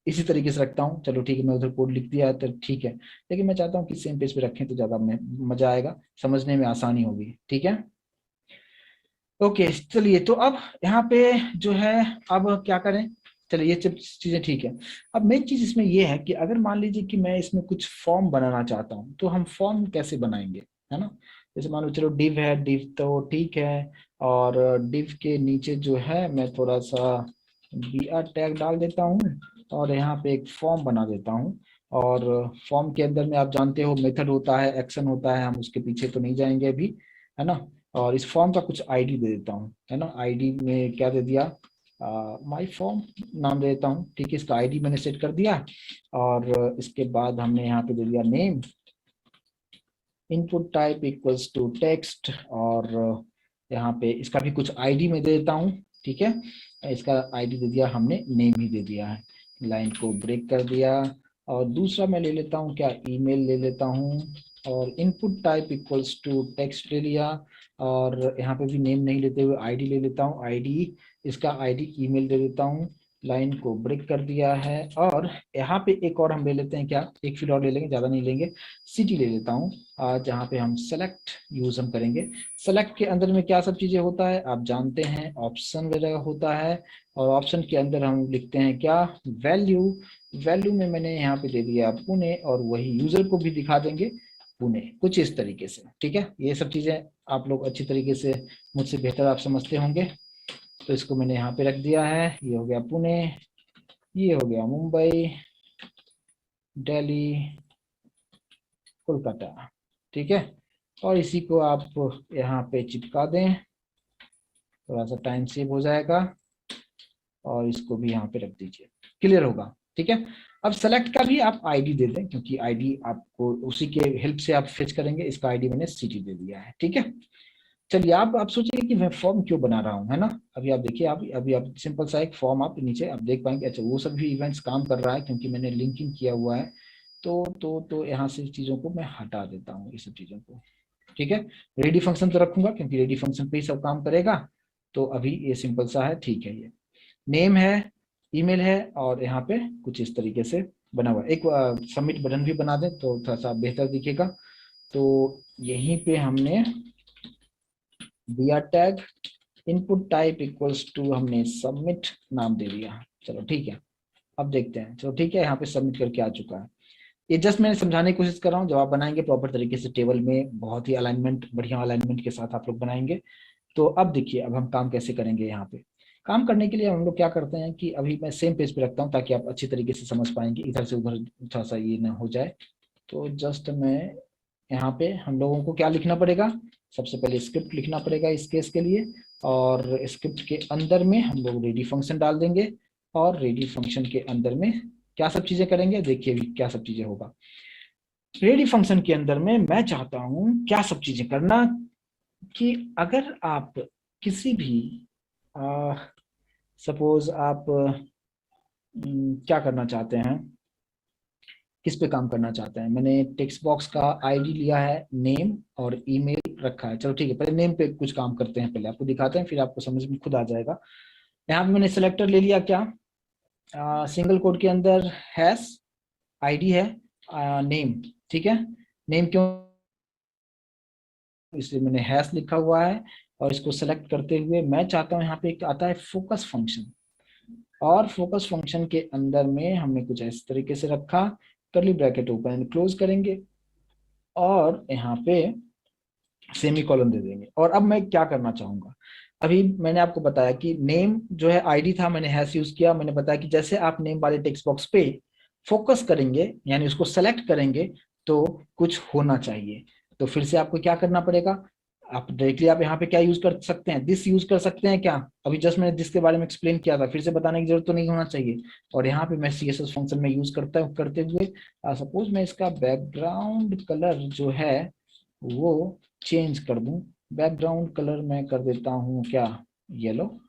इसी तरीके से रखता हूँ, चलो ठीक है, मैं उधर कोड लिख दिया है तो ठीक है, लेकिन मैं चाहता हूँ कि सेम पेज पे रखें तो ज्यादा मजा आएगा, समझने में आसानी होगी। ठीक है, ओके चलिए, तो अब यहाँ पे जो है, अब क्या करें, चलिए ये सब चीजें ठीक है। अब मेन चीज इसमें ये है कि अगर मान लीजिए कि मैं इसमें कुछ फॉर्म बनाना चाहता हूँ तो हम फॉर्म कैसे बनाएंगे, है ना। जैसे मान लो चलो डिव है, डिव तो ठीक है, और डिव के नीचे जो है मैं थोड़ा सा br टैग डाल देता हूँ और यहाँ पे एक फॉर्म बना देता हूँ। और फॉर्म के अंदर में आप जानते हो मेथड होता है, एक्शन होता है, हम उसके पीछे तो नहीं जाएंगे अभी, है ना। और इस फॉर्म का कुछ आईडी दे देता हूँ, है ना, आईडी में क्या दे दिया, माय फॉर्म नाम दे देता हूँ। ठीक है, इसका आईडी मैंने सेट कर दिया और इसके बाद हमने यहाँ पे दे दिया name, input type equals to text, और यहाँ पे इसका भी कुछ आईडी में दे देता हूँ। ठीक है, इसका आईडी दे दिया हमने, नेम ही दे दिया है, लाइन को ब्रेक कर दिया। और दूसरा मैं ले लेता हूँ क्या, ईमेल ले लेता हूँ, और input type equals to text ले लिया, और यहाँ पे भी नेम नहीं लेते हुए आईडी ले लेता हूँ, आईडी, इसका आईडी ईमेल दे देता हूँ, लाइन को ब्रेक कर दिया है। और यहाँ पे एक और हम ले लेते हैं क्या, एक फील्ड और ले लेंगे, ज्यादा नहीं लेंगे, सिटी ले लेता हूँ, जहाँ पे हम सेलेक्ट यूज हम करेंगे। सेलेक्ट के अंदर में क्या सब चीजें होता है आप जानते हैं, ऑप्शन वगैरह होता है, और ऑप्शन के अंदर हम लिखते हैं क्या, वैल्यू। वैल्यू में मैंने यहाँ पे दे दिया पुणे, और वही यूजर को भी दिखा देंगे, पुणे, कुछ इस तरीके से। ठीक है, ये सब चीजें आप लोग अच्छी तरीके से मुझसे बेहतर आप समझते होंगे। तो इसको मैंने यहाँ पे रख दिया है, ये हो गया पुणे, ये हो गया मुंबई, दिल्ली, कोलकाता। ठीक है, और इसी को आप यहाँ पे चिपका दें, थोड़ा सा टाइम सेव हो जाएगा, और इसको भी यहाँ पे रख दीजिए। क्लियर होगा? ठीक है, अब सेलेक्ट का भी आप आईडी दे दें, क्योंकि आईडी आपको उसी के हेल्प से आप फेच करेंगे। इसका आईडी मैंने सिटी दे दिया है। ठीक है, चलिए आप सोचिए कि मैं फॉर्म क्यों बना रहा हूँ, है ना। अभी आप देखिए, अभी आप सिंपल सा एक फॉर्म आप नीचे आप देख पाएंगे। अच्छा, वो सब भी इवेंट्स काम कर रहा है क्योंकि मैंने लिंकिंग किया हुआ है। तो यहाँ से चीजों को मैं हटा देता हूँ, ये सब चीजों को। ठीक है, रेडी फंक्शन तो रखूंगा क्योंकि रेडी फंक्शन पे ही सब काम करेगा। तो अभी ये सिंपल सा है। ठीक है, ये नेम है, ईमेल है, और यहाँ पे कुछ इस तरीके से बना हुआ है। एक सबमिट बटन भी बना दें तो थोड़ा सा बेहतर दिखेगा। तो यहीं पे हमने दिया tag input type equals to, हमने सबमिट नाम दे दिया। चलो ठीक है, अब देखते हैं। चलो ठीक है, यहाँ पे सबमिट करके आ चुका है। ये जस्ट मैंने समझाने की कोशिश कर रहा हूँ। जब आप बनाएंगे प्रॉपर तरीके से टेबल में, बहुत ही अलाइनमेंट, बढ़िया अलाइनमेंट के साथ आप लोग बनाएंगे। तो अब देखिए, अब हम काम कैसे करेंगे। यहाँ पे काम करने के लिए हम लोग क्या करते हैं कि अभी मैं सेम पेज पे रखता हूँ ताकि आप अच्छी तरीके से समझ पाएंगे, इधर से उधर थोड़ा सा ये ना हो जाए। तो जस्ट मैं यहाँ पे, हम लोगों को क्या लिखना पड़ेगा, सबसे पहले स्क्रिप्ट लिखना पड़ेगा इस केस के लिए। और स्क्रिप्ट के अंदर में हम लोग रेडी फंक्शन डाल देंगे, और रेडी फंक्शन के अंदर में क्या सब चीजें करेंगे, देखिए क्या सब चीजें होगा। रेडी फंक्शन के अंदर में मैं चाहता हूं क्या सब चीजें करना, कि अगर आप किसी भी सपोज आप क्या करना चाहते हैं, किस पे काम करना चाहते हैं। मैंने टेक्स्ट बॉक्स का आईडी लिया है, नेम और ईमेल रखा है। चलो ठीक है, पहले नेम पे कुछ काम करते हैं, पहले आपको दिखाते हैं, फिर आपको समझ में खुद आ जाएगा। यहाँ पे मैंने सिलेक्टर ले लिया, क्या सिंगल कोड के अंदर हैश, आईडी है, नेम। ठीक है, नेम क्यों, इसलिए मैंने हैश लिखा हुआ है। और इसको सेलेक्ट करते हुए मैं चाहता हूँ, यहाँ पे एक आता है फोकस फंक्शन, और फोकस फंक्शन के अंदर में हमने कुछ इस तरीके से रखा, curly bracket open and close करेंगे, और यहाँ पे सेमी कॉलन दे देंगे। और अब मैं क्या करना चाहूंगा, अभी मैंने आपको बताया कि नेम जो है आईडी था, मैंने हैश यूज किया। मैंने बताया कि जैसे आप नेम वाले टेक्स्ट बॉक्स पे फोकस करेंगे, यानी उसको सेलेक्ट करेंगे, तो कुछ होना चाहिए। तो फिर से आपको क्या करना पड़ेगा, आप डायरेक्टली आप यहाँ पे क्या यूज कर सकते हैं, दिस यूज कर सकते हैं क्या। अभी जस्ट मैंने दिस के बारे में एक्सप्लेन किया था, फिर से बताने की जरूरत तो नहीं होना चाहिए। और यहाँ पे मैं CSS फंक्शन में यूज करते हुए सपोज मैं इसका बैकग्राउंड कलर जो है वो चेंज कर दूं। बैकग्राउंड कलर मैं कर देता हूँ क्या, येलो,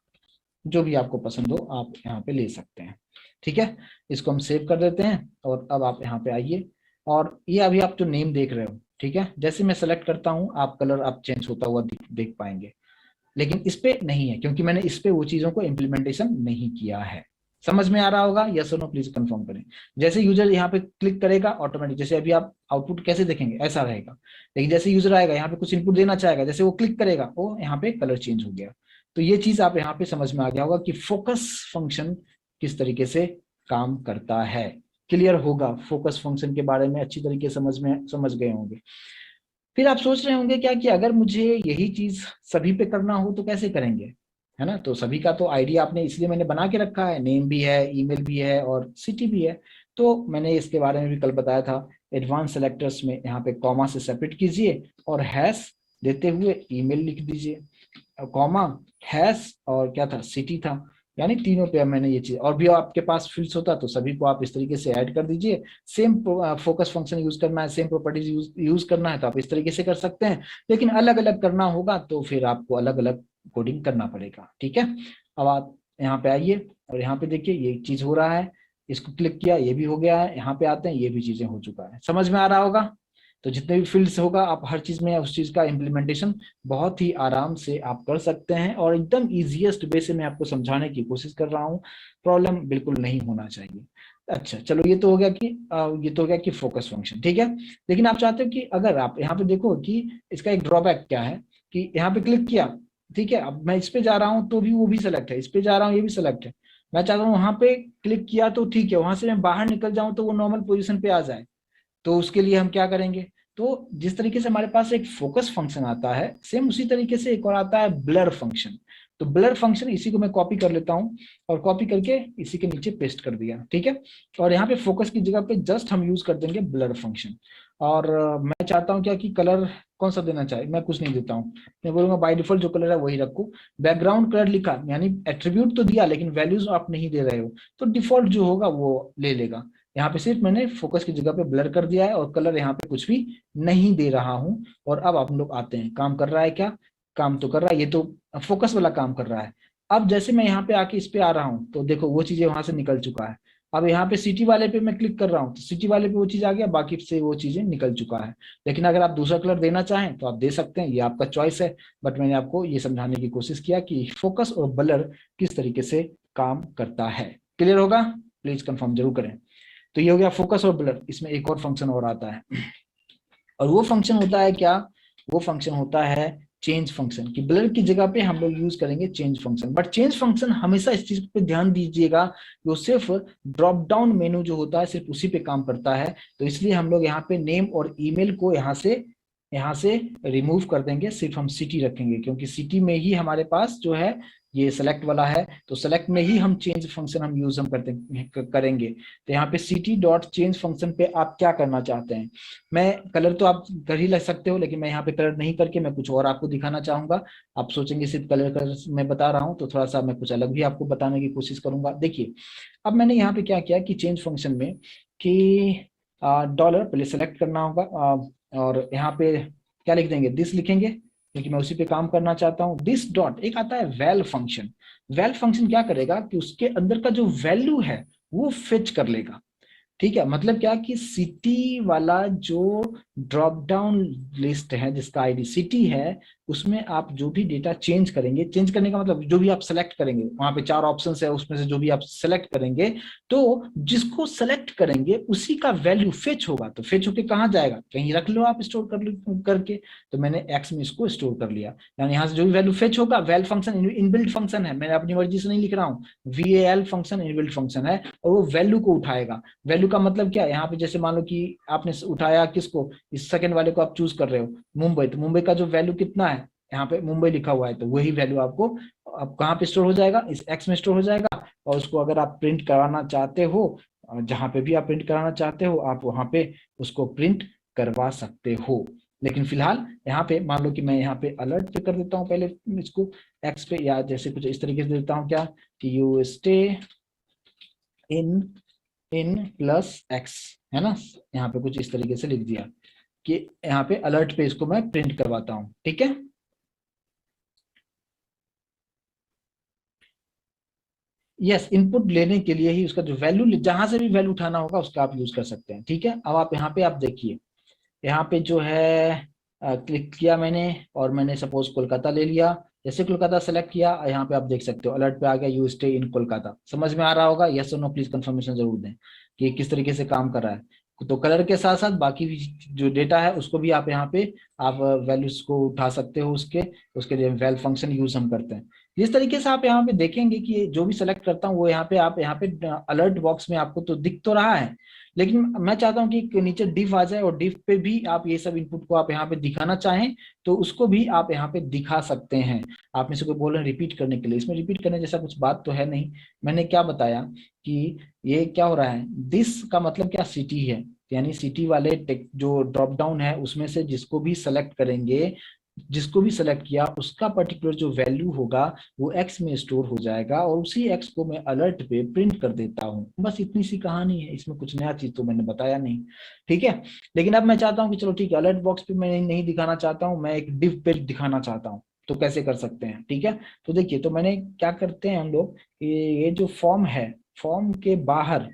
जो भी आपको पसंद हो आप यहाँ पे ले सकते हैं। ठीक है, इसको हम सेव कर देते हैं। और अब आप यहाँ पे आइए, और ये अभी आप जो नेम देख रहे हो, ठीक है, जैसे मैं सेलेक्ट करता हूँ आप कलर आप चेंज होता हुआ देख पाएंगे। लेकिन इस पे नहीं है, क्योंकि मैंने इस पे वो चीजों को इम्प्लीमेंटेशन नहीं किया है। समझ में आ रहा होगा, यस और नो प्लीज कंफर्म करें। जैसे यूजर यहाँ पे क्लिक करेगा ऑटोमेटिक, जैसे अभी आप आउटपुट कैसे देखेंगे ऐसा रहेगा। लेकिन जैसे यूजर आएगा यहाँ पे कुछ इनपुट देना चाहेगा, जैसे वो क्लिक करेगा वो यहाँ पे कलर चेंज हो गया। तो ये चीज आप यहाँ पे समझ में आ गया होगा कि फोकस फंक्शन किस तरीके से काम करता है। क्लियर होगा, फोकस फंक्शन के बारे में अच्छी तरीके समझ गए होंगे। फिर आप सोच रहे होंगे क्या कि अगर मुझे यही चीज सभी पे करना हो तो कैसे करेंगे, है ना। तो सभी का तो आईडी आपने इसलिए मैंने बना के रखा है, नेम भी है, ईमेल भी है, और सिटी भी है। तो मैंने इसके बारे में भी कल बताया था, एडवांस सेलेक्टर्स में यहाँ पे कॉमा से सेपरेट कीजिए, और हैश देते हुए ईमेल लिख दीजिए, कॉमा, हैश, और क्या था, सिटी था। यानी तीनों पे मैंने ये चीज, और भी आपके पास फील्ड्स होता तो सभी को आप इस तरीके से ऐड कर दीजिए। सेम फोकस फंक्शन यूज करना है, सेम प्रॉपर्टीज यूज करना है तो आप इस तरीके से कर सकते हैं। लेकिन अलग अलग करना होगा तो फिर आपको अलग अलग कोडिंग करना पड़ेगा। ठीक है, अब आप यहाँ पे आइए, और यहाँ पे देखिए ये चीज हो रहा है, इसको क्लिक किया ये भी हो गया है, यहाँ पे आते हैं ये भी चीजें हो चुका है। समझ में आ रहा होगा। तो जितने भी फील्ड्स होगा आप हर चीज में उस चीज का इम्प्लीमेंटेशन बहुत ही आराम से आप कर सकते हैं, और एकदम इजीएस्ट वे से मैं आपको समझाने की कोशिश कर रहा हूँ, प्रॉब्लम बिल्कुल नहीं होना चाहिए। अच्छा चलो, ये तो हो गया कि फोकस फंक्शन, ठीक है। लेकिन आप चाहते हो कि अगर आप यहाँ पे देखो कि इसका एक ड्रॉबैक क्या है, कि यहाँ पे क्लिक किया, ठीक है, अब मैं इस पे जा रहा हूँ तो भी वो भी सेलेक्ट है, इस पे जा रहा हूँ ये भी सेलेक्ट है। मैं चाहता हूँ वहां पे क्लिक किया तो ठीक है, वहां से मैं बाहर निकल जाऊं तो वो नॉर्मल पोजिशन पे आ जाए। तो उसके लिए हम क्या करेंगे, तो जिस तरीके से हमारे पास एक फोकस फंक्शन आता है, सेम उसी तरीके से एक और आता है ब्लर फंक्शन। तो ब्लर फंक्शन, इसी को मैं कॉपी कर लेता हूं और कॉपी करके इसी के नीचे पेस्ट कर दिया, ठीक है। और यहाँ पे फोकस की जगह पे जस्ट हम यूज कर देंगे ब्लर फंक्शन। और मैं चाहता हूँ क्या कि कलर कौन सा देना चाहिए, मैं कुछ नहीं देता हूँ, मैं बोलूंगा बाय डिफॉल्ट जो कलर है वही रखो। बैकग्राउंड कलर लिखा, यानी एट्रीब्यूट तो दिया लेकिन वैल्यूज आप नहीं दे रहे हो, तो डिफॉल्ट जो होगा वो ले लेगा। यहाँ पे सिर्फ मैंने फोकस की जगह पे ब्लर कर दिया है और कलर यहाँ पे कुछ भी नहीं दे रहा हूँ। और अब आप लोग आते हैं, काम कर रहा है क्या, काम तो कर रहा है, ये तो फोकस वाला काम कर रहा है। अब जैसे मैं यहाँ पे आके इस पे आ रहा हूँ तो देखो वो चीजें वहां से निकल चुका है। अब यहाँ पे सिटी वाले पे मैं क्लिक कर रहा हूँ तो सिटी वाले पे वो चीज आ गया, बाकी से वो चीजें निकल चुका है। लेकिन अगर आप दूसरा कलर देना चाहें तो आप दे सकते हैं, ये आपका चॉइस है। बट मैंने आपको ये समझाने की कोशिश किया कि फोकस और ब्लर किस तरीके से काम करता है। क्लियर होगा, प्लीज कंफर्म जरूर करें। तो ये हो गया फोकस और ब्लर। इसमें एक और फंक्शन और आता है, और वो फंक्शन होता है क्या, वो फंक्शन होता है चेंज फंक्शन। कि ब्लर की जगह पे हम लोग यूज करेंगे change function. But change function हमेशा इस चीज पे ध्यान दीजिएगा, वो सिर्फ ड्रॉप डाउन मेनू जो होता है सिर्फ उसी पे काम करता है। तो इसलिए हम लोग यहाँ पे नेम और ईमेल को यहाँ से रिमूव कर देंगे, सिर्फ हम सिटी रखेंगे, क्योंकि सिटी में ही हमारे पास जो है ये सेलेक्ट वाला है, तो सेलेक्ट में ही हम चेंज फंक्शन हम यूज करेंगे। तो यहाँ पे सिटी डॉट चेंज फंक्शन पे आप क्या करना चाहते हैं, मैं कलर तो आप कर ही लग सकते हो, लेकिन मैं यहाँ पे कलर नहीं करके मैं कुछ और आपको दिखाना चाहूंगा। आप सोचेंगे सिर्फ कलर कलर मैं बता रहा हूँ, तो थोड़ा सा मैं कुछ अलग भी आपको बताने की कोशिश करूंगा। देखिए अब मैंने यहाँ पे क्या किया कि चेंज फंक्शन में कि डॉलर पहले सेलेक्ट करना होगा, और यहाँ पे क्या लिख देंगे, दिस लिखेंगे, क्योंकि मैं उसी पे काम करना चाहता हूँ। दिस डॉट एक आता है वेल फंक्शन। वेल फंक्शन क्या करेगा कि उसके अंदर का जो वैल्यू है वो फेच कर लेगा। ठीक है, मतलब क्या कि सिटी वाला जो ड्रॉप डाउन लिस्ट है जिसका आईडी सिटी है, उसमें आप जो भी डेटा चेंज करेंगे, चेंज करने का मतलब जो भी आप सेलेक्ट करेंगे, वहां पे 4 ऑप्शन है उसमें से जो भी आप सेलेक्ट करेंगे, तो जिसको सेलेक्ट करेंगे उसी का वैल्यू फेच होगा। तो फेच होके कहाँ जाएगा, कहीं रख लो आप स्टोर करके। तो मैंने एक्स में इसको स्टोर कर लिया, यानी यहाँ से जो भी वैल्यू फेच होगा, वेल फंक्शन इनबिल्ट फंक्शन है, मैं अपनी मर्जी से नहीं लिख रहा हूँ, VAL फंक्शन इनबिल्ट फंक्शन है, और वो वैल्यू को उठाएगा। वैल्यू का मतलब क्या है, यहाँ पे जैसे मान लो कि आपने उठाया किसको, इस सेकंड वाले को आप चूज कर रहे हो मुंबई, तो मुंबई का जो वैल्यू कितना है, यहाँ पे मुंबई लिखा हुआ है, तो वही वैल्यू आपको अब कहाँ पे स्टोर हो जाएगा, इस एक्स में स्टोर हो जाएगा। और उसको अगर आप प्रिंट कराना चाहते हो, जहां पे भी आप प्रिंट कराना चाहते हो, आप वहां पे उसको प्रिंट करवा सकते हो। लेकिन फिलहाल यहाँ पे मान लो कि मैं यहाँ पे अलर्ट पे कर देता हूँ पहले इसको एक्स पे, या जैसे कुछ इस तरीके से देता हूँ क्या कि you stay in plus x, है ना, यहाँ पे कुछ इस तरीके से लिख दिया कि यहाँ पे अलर्ट पे इसको मैं प्रिंट करवाता हूँ। ठीक है, यस, इनपुट लेने के लिए ही उसका जो वैल्यू, जहां से भी वैल्यू उठाना होगा उसका आप यूज कर सकते हैं। ठीक है, अब आप यहाँ पे आप देखिए, यहाँ पे जो है क्लिक किया मैंने, और मैंने सपोज कोलकाता ले लिया। जैसे कोलकाता सेलेक्ट किया, यहाँ पे आप देख सकते हो अलर्ट पे आ गया यू स्टे इन कोलकाता। समझ में आ रहा होगा, यस और नो प्लीज कंफर्मेशन जरूर दें कि किस तरीके से काम कर रहा है। तो कलर के साथ साथ बाकी भी जो डेटा है उसको भी आप यहाँ पे आप वैल्यूज को उठा सकते हो, उसके उसके लिए वेल फंक्शन यूज हम करते हैं। जिस तरीके से आप यहाँ पे देखेंगे कि जो भी सेलेक्ट करता हूँ वो यहाँ पे आप यहाँ पे अलर्ट बॉक्स में आपको तो दिख तो रहा है, लेकिन मैं चाहता हूं कि एक नीचे डिफ आ जाए, और डिफ पे भी आप ये सब इनपुट को आप यहाँ पे दिखाना चाहें तो उसको भी आप यहाँ पे दिखा सकते हैं। आप में से कोई बोल रहे हैं रिपीट करने के लिए, इसमें रिपीट करने जैसा कुछ बात तो है नहीं। मैंने क्या बताया कि ये क्या हो रहा है, दिस का मतलब क्या, सिटी है, यानी सिटी वाले जो ड्रॉप डाउन है उसमें से जिसको भी सेलेक्ट करेंगे, जिसको भी सेलेक्ट किया उसका पर्टिकुलर जो वैल्यू होगा वो एक्स में स्टोर हो जाएगा, और उसी एक्स को मैं अलर्ट पे प्रिंट कर देता हूँ। बस इतनी सी कहानी है, इसमें कुछ नया चीज तो मैंने बताया नहीं। ठीक है, लेकिन अब मैं चाहता हूँ कि चलो ठीक है, अलर्ट बॉक्स पे मैं नहीं दिखाना चाहता हूँ, मैं एक डिव पे दिखाना चाहता हूँ, तो कैसे कर सकते हैं। ठीक है, तो देखिए, तो मैंने क्या करते हैं हम लोग, ये जो फॉर्म है, फॉर्म के बाहर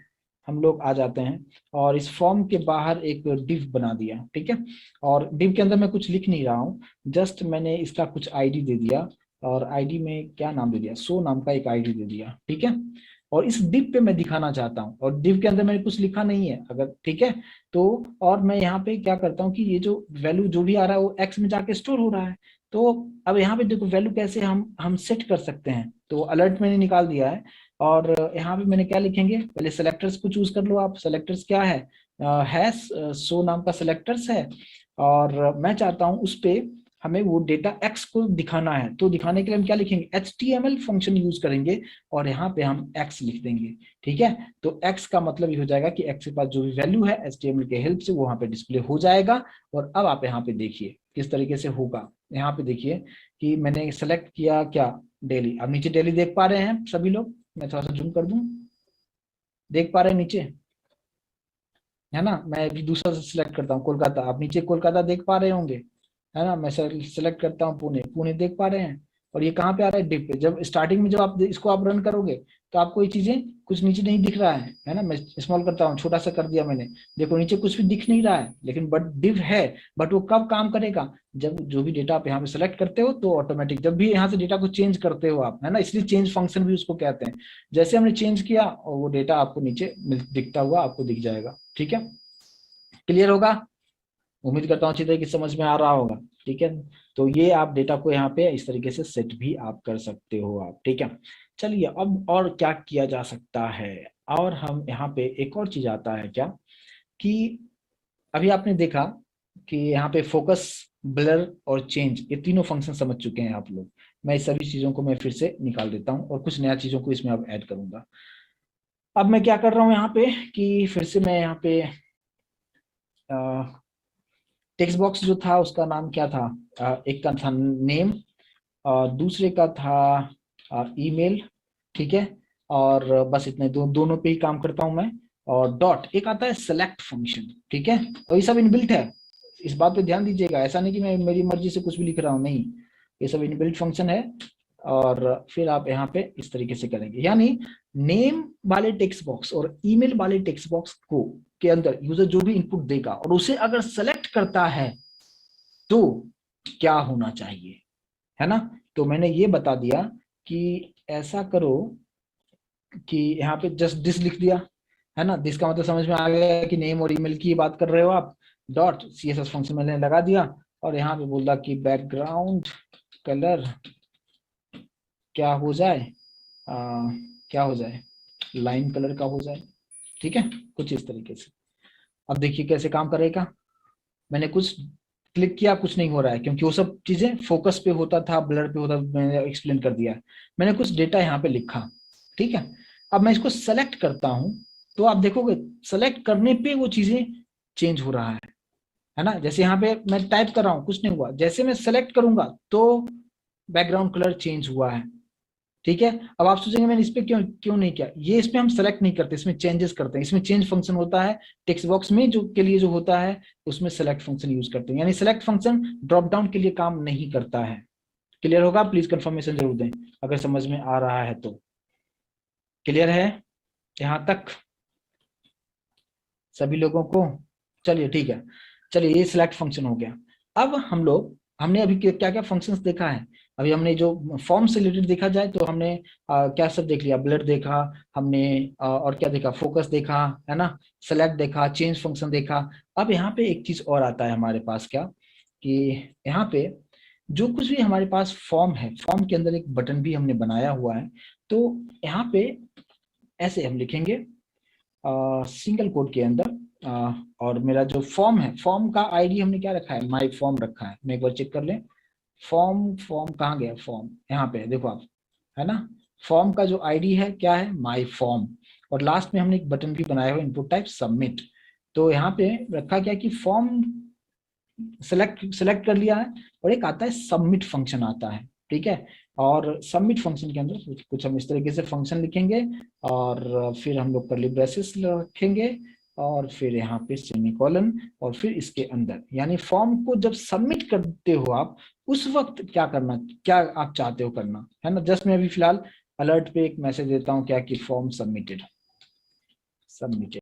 हम लोग आ जाते हैं, और इस फॉर्म के बाहर एक डिव बना दिया। ठीक है, और डिव के अंदर मैं कुछ लिख नहीं रहा हूँ, जस्ट मैंने इसका कुछ आईडी दे दिया, और आईडी में क्या नाम दे दिया, सो नाम का एक आईडी दे दिया। ठीक है, और इस डिव पे मैं दिखाना चाहता हूँ, और डिव के अंदर मैंने कुछ लिखा नहीं है अगर, ठीक है। तो और मैं यहाँ पे क्या करता हूँ कि ये जो वैल्यू जो भी आ रहा है वो एक्स में जाके स्टोर हो रहा है। तो अब यहाँ पे देखो वैल्यू कैसे हम सेट कर सकते हैं, तो अलर्ट मैंने निकाल दिया है। और यहाँ पे मैंने क्या लिखेंगे, पहले सेलेक्टर्स को चूज कर लो आप। सेलेक्टर्स क्या है, हैश सो नाम का सेलेक्टर्स है, और मैं चाहता हूं उस पे हमें वो डेटा x को दिखाना है, तो दिखाने के लिए हम क्या लिखेंगे, HTML फंक्शन यूज करेंगे और यहाँ पे हम x लिख देंगे। ठीक है, तो x का मतलब ये हो जाएगा कि x के पास जो भी वैल्यू है HTML के हेल्प से वो वहां पे डिस्प्ले हो जाएगा। और अब आप यहाँ पे देखिए किस तरीके से होगा। यहाँ पे देखिए कि मैंने सेलेक्ट किया क्या, डेली। अब नीचे डेली देख पा रहे हैं सभी लोग, मैं थोड़ा सा जूम कर दूं, देख पा रहे हैं नीचे, है ना। मैं भी दूसरा सिलेक्ट करता हूँ कोलकाता, आप नीचे कोलकाता देख पा रहे होंगे, है ना। मैं सेलेक्ट करता हूँ पुणे, पुणे देख पा रहे हैं। और ये कहाँ पे आ रहा है, डिप पे। जब स्टार्टिंग में जब आप इसको आप रन करोगे तो आपको ये चीजें कुछ नीचे नहीं दिख रहा है ना। मैं स्मॉल करता हूँ, छोटा सा कर दिया मैंने, देखो नीचे कुछ भी दिख नहीं रहा है, लेकिन बट डिव है। बट वो कब काम करेगा, जब जो भी डेटा आप यहाँ पे सेलेक्ट करते हो तो ऑटोमेटिक, जब भी यहाँ से डेटा को चेंज करते हो आप, है ना, इसलिए चेंज फंक्शन भी उसको कहते हैं। जैसे हमने चेंज किया और वो डेटा आपको नीचे दिखता हुआ आपको दिख जाएगा। ठीक है, क्लियर होगा, उम्मीद करता हूँ अच्छी तरीके से समझ में आ रहा होगा। ठीक है, तो ये आप डेटा को यहाँ पे इस तरीके से सेट भी आप कर सकते हो आप। ठीक है, चलिए अब और क्या किया जा सकता है। और हम यहाँ पे एक और चीज आता है क्या, कि अभी आपने देखा कि यहाँ पे फोकस, ब्लर और चेंज, ये तीनों फंक्शन समझ चुके हैं आप लोग। मैं इस सभी चीजों को मैं फिर से निकाल देता हूँ और कुछ नया चीजों को इसमें अब ऐड करूंगा। अब मैं क्या कर रहा हूँ यहाँ पे कि फिर से मैं यहाँ पे टेक्स्ट बॉक्स जो था उसका नाम क्या था, एक का था नेम और दूसरे का था ईमेल। ठीक है, और बस इतने दोनों पे ही काम करता हूं मैं। और डॉट एक आता है सेलेक्ट फंक्शन। ठीक है, और ये सब इनबिल्ट है, इस बात पे ध्यान दीजिएगा, ऐसा नहीं कि मैं मेरी मर्जी से कुछ भी लिख रहा हूँ, नहीं, ये सब इनबिल्ट फंक्शन है। और फिर आप यहाँ पे इस तरीके से करेंगे, यानी नेम वाले टेक्स्ट बॉक्स और ईमेल वाले टेक्स्ट बॉक्स को के अंदर यूजर जो भी इनपुट देगा और उसे अगर सेलेक्ट करता है तो क्या होना चाहिए, है ना। तो मैंने ये बता दिया कि ऐसा करो कि यहाँ पे जस्ट दिस लिख दिया, है ना। दिस का मतलब समझ में आ गया कि नेम और ईमेल की बात कर रहे हो आप। डॉट CSS फंक्शन मैंने लगा दिया और यहाँ पे बोला कि बैकग्राउंड कलर क्या हो जाए, क्या हो जाए, लाइन कलर का हो जाए। ठीक है, कुछ इस तरीके से। अब देखिए कैसे काम करेगा। मैंने कुछ क्लिक किया, कुछ नहीं हो रहा है क्योंकि वो सब चीजें फोकस पे होता था, ब्लर पे होता, मैंने एक्सप्लेन कर दिया। मैंने कुछ डेटा यहाँ पे लिखा। ठीक है, अब मैं इसको सेलेक्ट करता हूं तो आप देखोगे सेलेक्ट करने पे वो चीजें चेंज हो रहा है ना। जैसे यहाँ पे मैं टाइप कर रहा हूँ, कुछ नहीं हुआ, जैसे मैं सेलेक्ट करूंगा तो बैकग्राउंड कलर चेंज हुआ है। ठीक है, अब आप सोचेंगे मैंने इस पे क्यों क्यों नहीं किया, ये इसमें हम सेलेक्ट नहीं करते, इसमें चेंजेस करते हैं। इसमें चेंज फंक्शन होता है टेक्स्ट बॉक्स में जो के लिए जो होता है, उसमें सेलेक्ट फंक्शन यूज करते हैं, यानी सेलेक्ट फंक्शन ड्रॉप डाउन के लिए काम नहीं करता है। क्लियर होगा, प्लीज कंफर्मेशन जरूर दें अगर समझ में आ रहा है तो। क्लियर है यहाँ तक सभी लोगों को, चलिए ठीक है। चलिए ये सिलेक्ट फंक्शन हो गया। अब हमने अभी क्या क्या फंक्शंस देखा है। अभी हमने जो फॉर्म से रिलेटेड देखा जाए तो हमने क्या सब देख लिया, ब्लर देखा हमने, और क्या देखा, फोकस देखा, है ना, सेलेक्ट देखा, चेंज फंक्शन देखा। अब यहाँ पे एक चीज और आता है हमारे पास क्या, कि यहाँ पे जो कुछ भी हमारे पास फॉर्म है, फॉर्म के अंदर एक बटन भी हमने बनाया हुआ है। तो यहाँ पे ऐसे हम लिखेंगे सिंगल कोड के अंदर, और मेरा जो फॉर्म है, फॉर्म का आईडी हमने क्या रखा है, माई फॉर्म रखा है। मैं एक बार चेक कर लें, फॉर्म फॉर्म कहाँ गया, फॉर्म यहाँ पे देखो आप, है ना। फॉर्म का जो आईडी है क्या है, माई फॉर्म। और लास्ट में हमने एक बटन भी बनाया हुआ, इनपुट टाइप सबमिट। तो यहाँ पे रखा क्या कि फॉर्म सेलेक्ट कर लिया है, और एक आता है सबमिट फंक्शन आता है। ठीक है, और सबमिट फंक्शन के अंदर कुछ हम इस तरीके से फंक्शन लिखेंगे और फिर हम लोग कर्ली ब्रेसेस रखेंगे और फिर यहाँ पे सेमीकोलन और फिर इसके अंदर, यानी फॉर्म को जब सबमिट करते हो आप उस वक्त क्या करना, क्या आप चाहते हो करना, है ना। जस्ट मैं अभी फिलहाल अलर्ट पे एक मैसेज देता हूँ क्या कि फॉर्म सबमिटेड,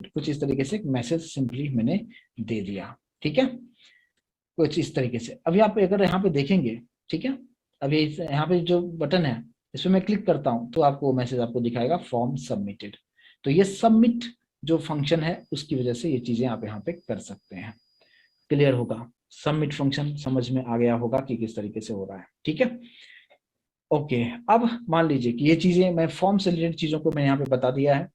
कुछ इस तरीके से एक मैसेज सिंपली मैंने दे दिया। ठीक है, कुछ इस तरीके से। अभी आप अगर यहाँ पे देखेंगे, ठीक है, अभी यहाँ पे जो बटन है इस पे मैं क्लिक करता हूँ तो आपको मैसेज आपको दिखाएगा फॉर्म सबमिटेड। तो ये सबमिट जो फंक्शन है उसकी वजह से ये चीजें आप यहाँ पे कर सकते हैं। क्लियर होगा, सबमिट फंक्शन समझ में आ गया होगा कि किस तरीके से हो रहा है। ठीक है, ओके। अब मान लीजिए कि ये चीजें मैं फॉर्म से रिलेटेड चीजों को मैंने यहाँ पे बता दिया है।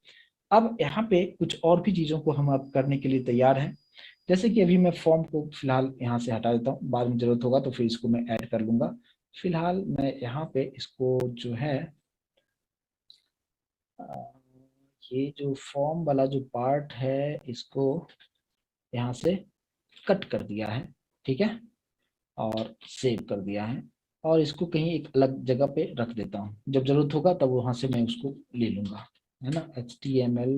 अब यहाँ पे कुछ और भी चीजों को हम अब करने के लिए तैयार हैं। जैसे कि अभी मैं फॉर्म को फिलहाल यहाँ से हटा देता हूँ, बाद में जरूरत होगा तो फिर इसको मैं ऐड कर लूंगा। फिलहाल मैं यहाँ पे इसको जो है अ, ये जो फॉर्म वाला जो पार्ट है इसको यहाँ से कट कर दिया है, ठीक है, और सेव कर दिया है, और इसको कहीं एक अलग जगह पे रख देता हूँ, जब जरूरत होगा तब वहां से मैं उसको ले लूंगा, है ना। HTML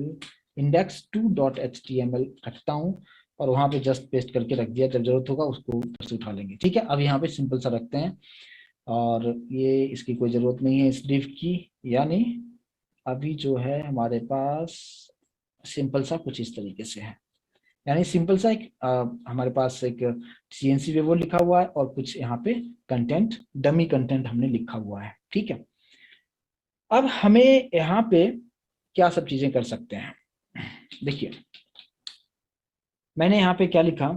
index2.html रखता हूँ, और वहां पे जस्ट पेस्ट करके रख दिया, जब जरूरत होगा उसको ऊपर से उठा लेंगे, ठीक है। अब यहाँ पे सिंपल सा रखते हैं, और ये इसकी कोई जरूरत नहीं है इस div की, यानी अभी जो है हमारे पास सिंपल सा कुछ इस तरीके से है, यानी सिंपल सा एक हमारे पास एक CNC वेवो लिखा हुआ है, और कुछ यहाँ पे कंटेंट, डमी कंटेंट हमने लिखा हुआ है, ठीक है। अब हमें यहाँ पे क्या सब चीजें कर सकते हैं, देखिए मैंने यहाँ पे क्या लिखा,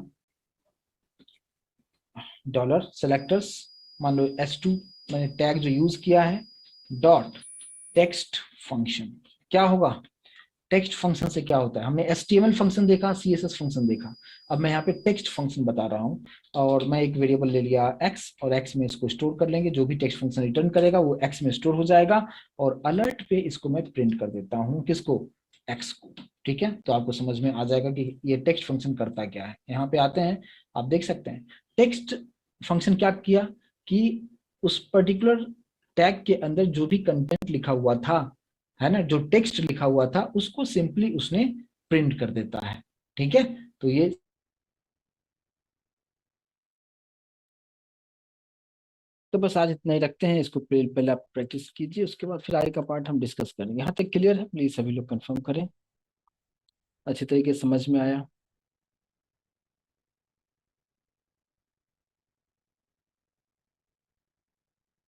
डॉलर सेलेक्टर्स, मान लो S2 मैंने टैग जो यूज किया है, डॉट टेक्स्ट फंक्शन। क्या होगा, टेक्स्ट फंक्शन से क्या होता है, हमने HTML फंक्शन देखा, CSS फंक्शन देखा, अब मैं यहाँ पे टेक्स्ट फंक्शन बता रहा हूँ। और मैं एक वेरिएबल ले लिया x, और x में इसको स्टोर कर लेंगे, जो भी टेक्स्ट फंक्शन रिटर्न करेगा वो x में स्टोर हो जाएगा, और अलर्ट पे इसको मैं प्रिंट कर देता हूँ, किसको, x को, ठीक है। तो आपको समझ में आ जाएगा कि ये टेक्स्ट फंक्शन करता क्या है। यहाँ पे आते हैं, आप देख सकते हैं टेक्स्ट फंक्शन क्या किया कि उस पर्टिकुलर टैग के अंदर जो भी कंटेंट लिखा हुआ था, है ना, जो टेक्स्ट लिखा हुआ था उसको सिंपली उसने प्रिंट कर देता है, ठीक है। तो ये तो बस आज इतना ही रखते हैं, इसको पहले आप प्रैक्टिस कीजिए, उसके बाद फिर आगे का पार्ट हम डिस्कस करेंगे। यहाँ तक क्लियर है, प्लीज सभी लोग कंफर्म करें, अच्छी तरीके से समझ में आया।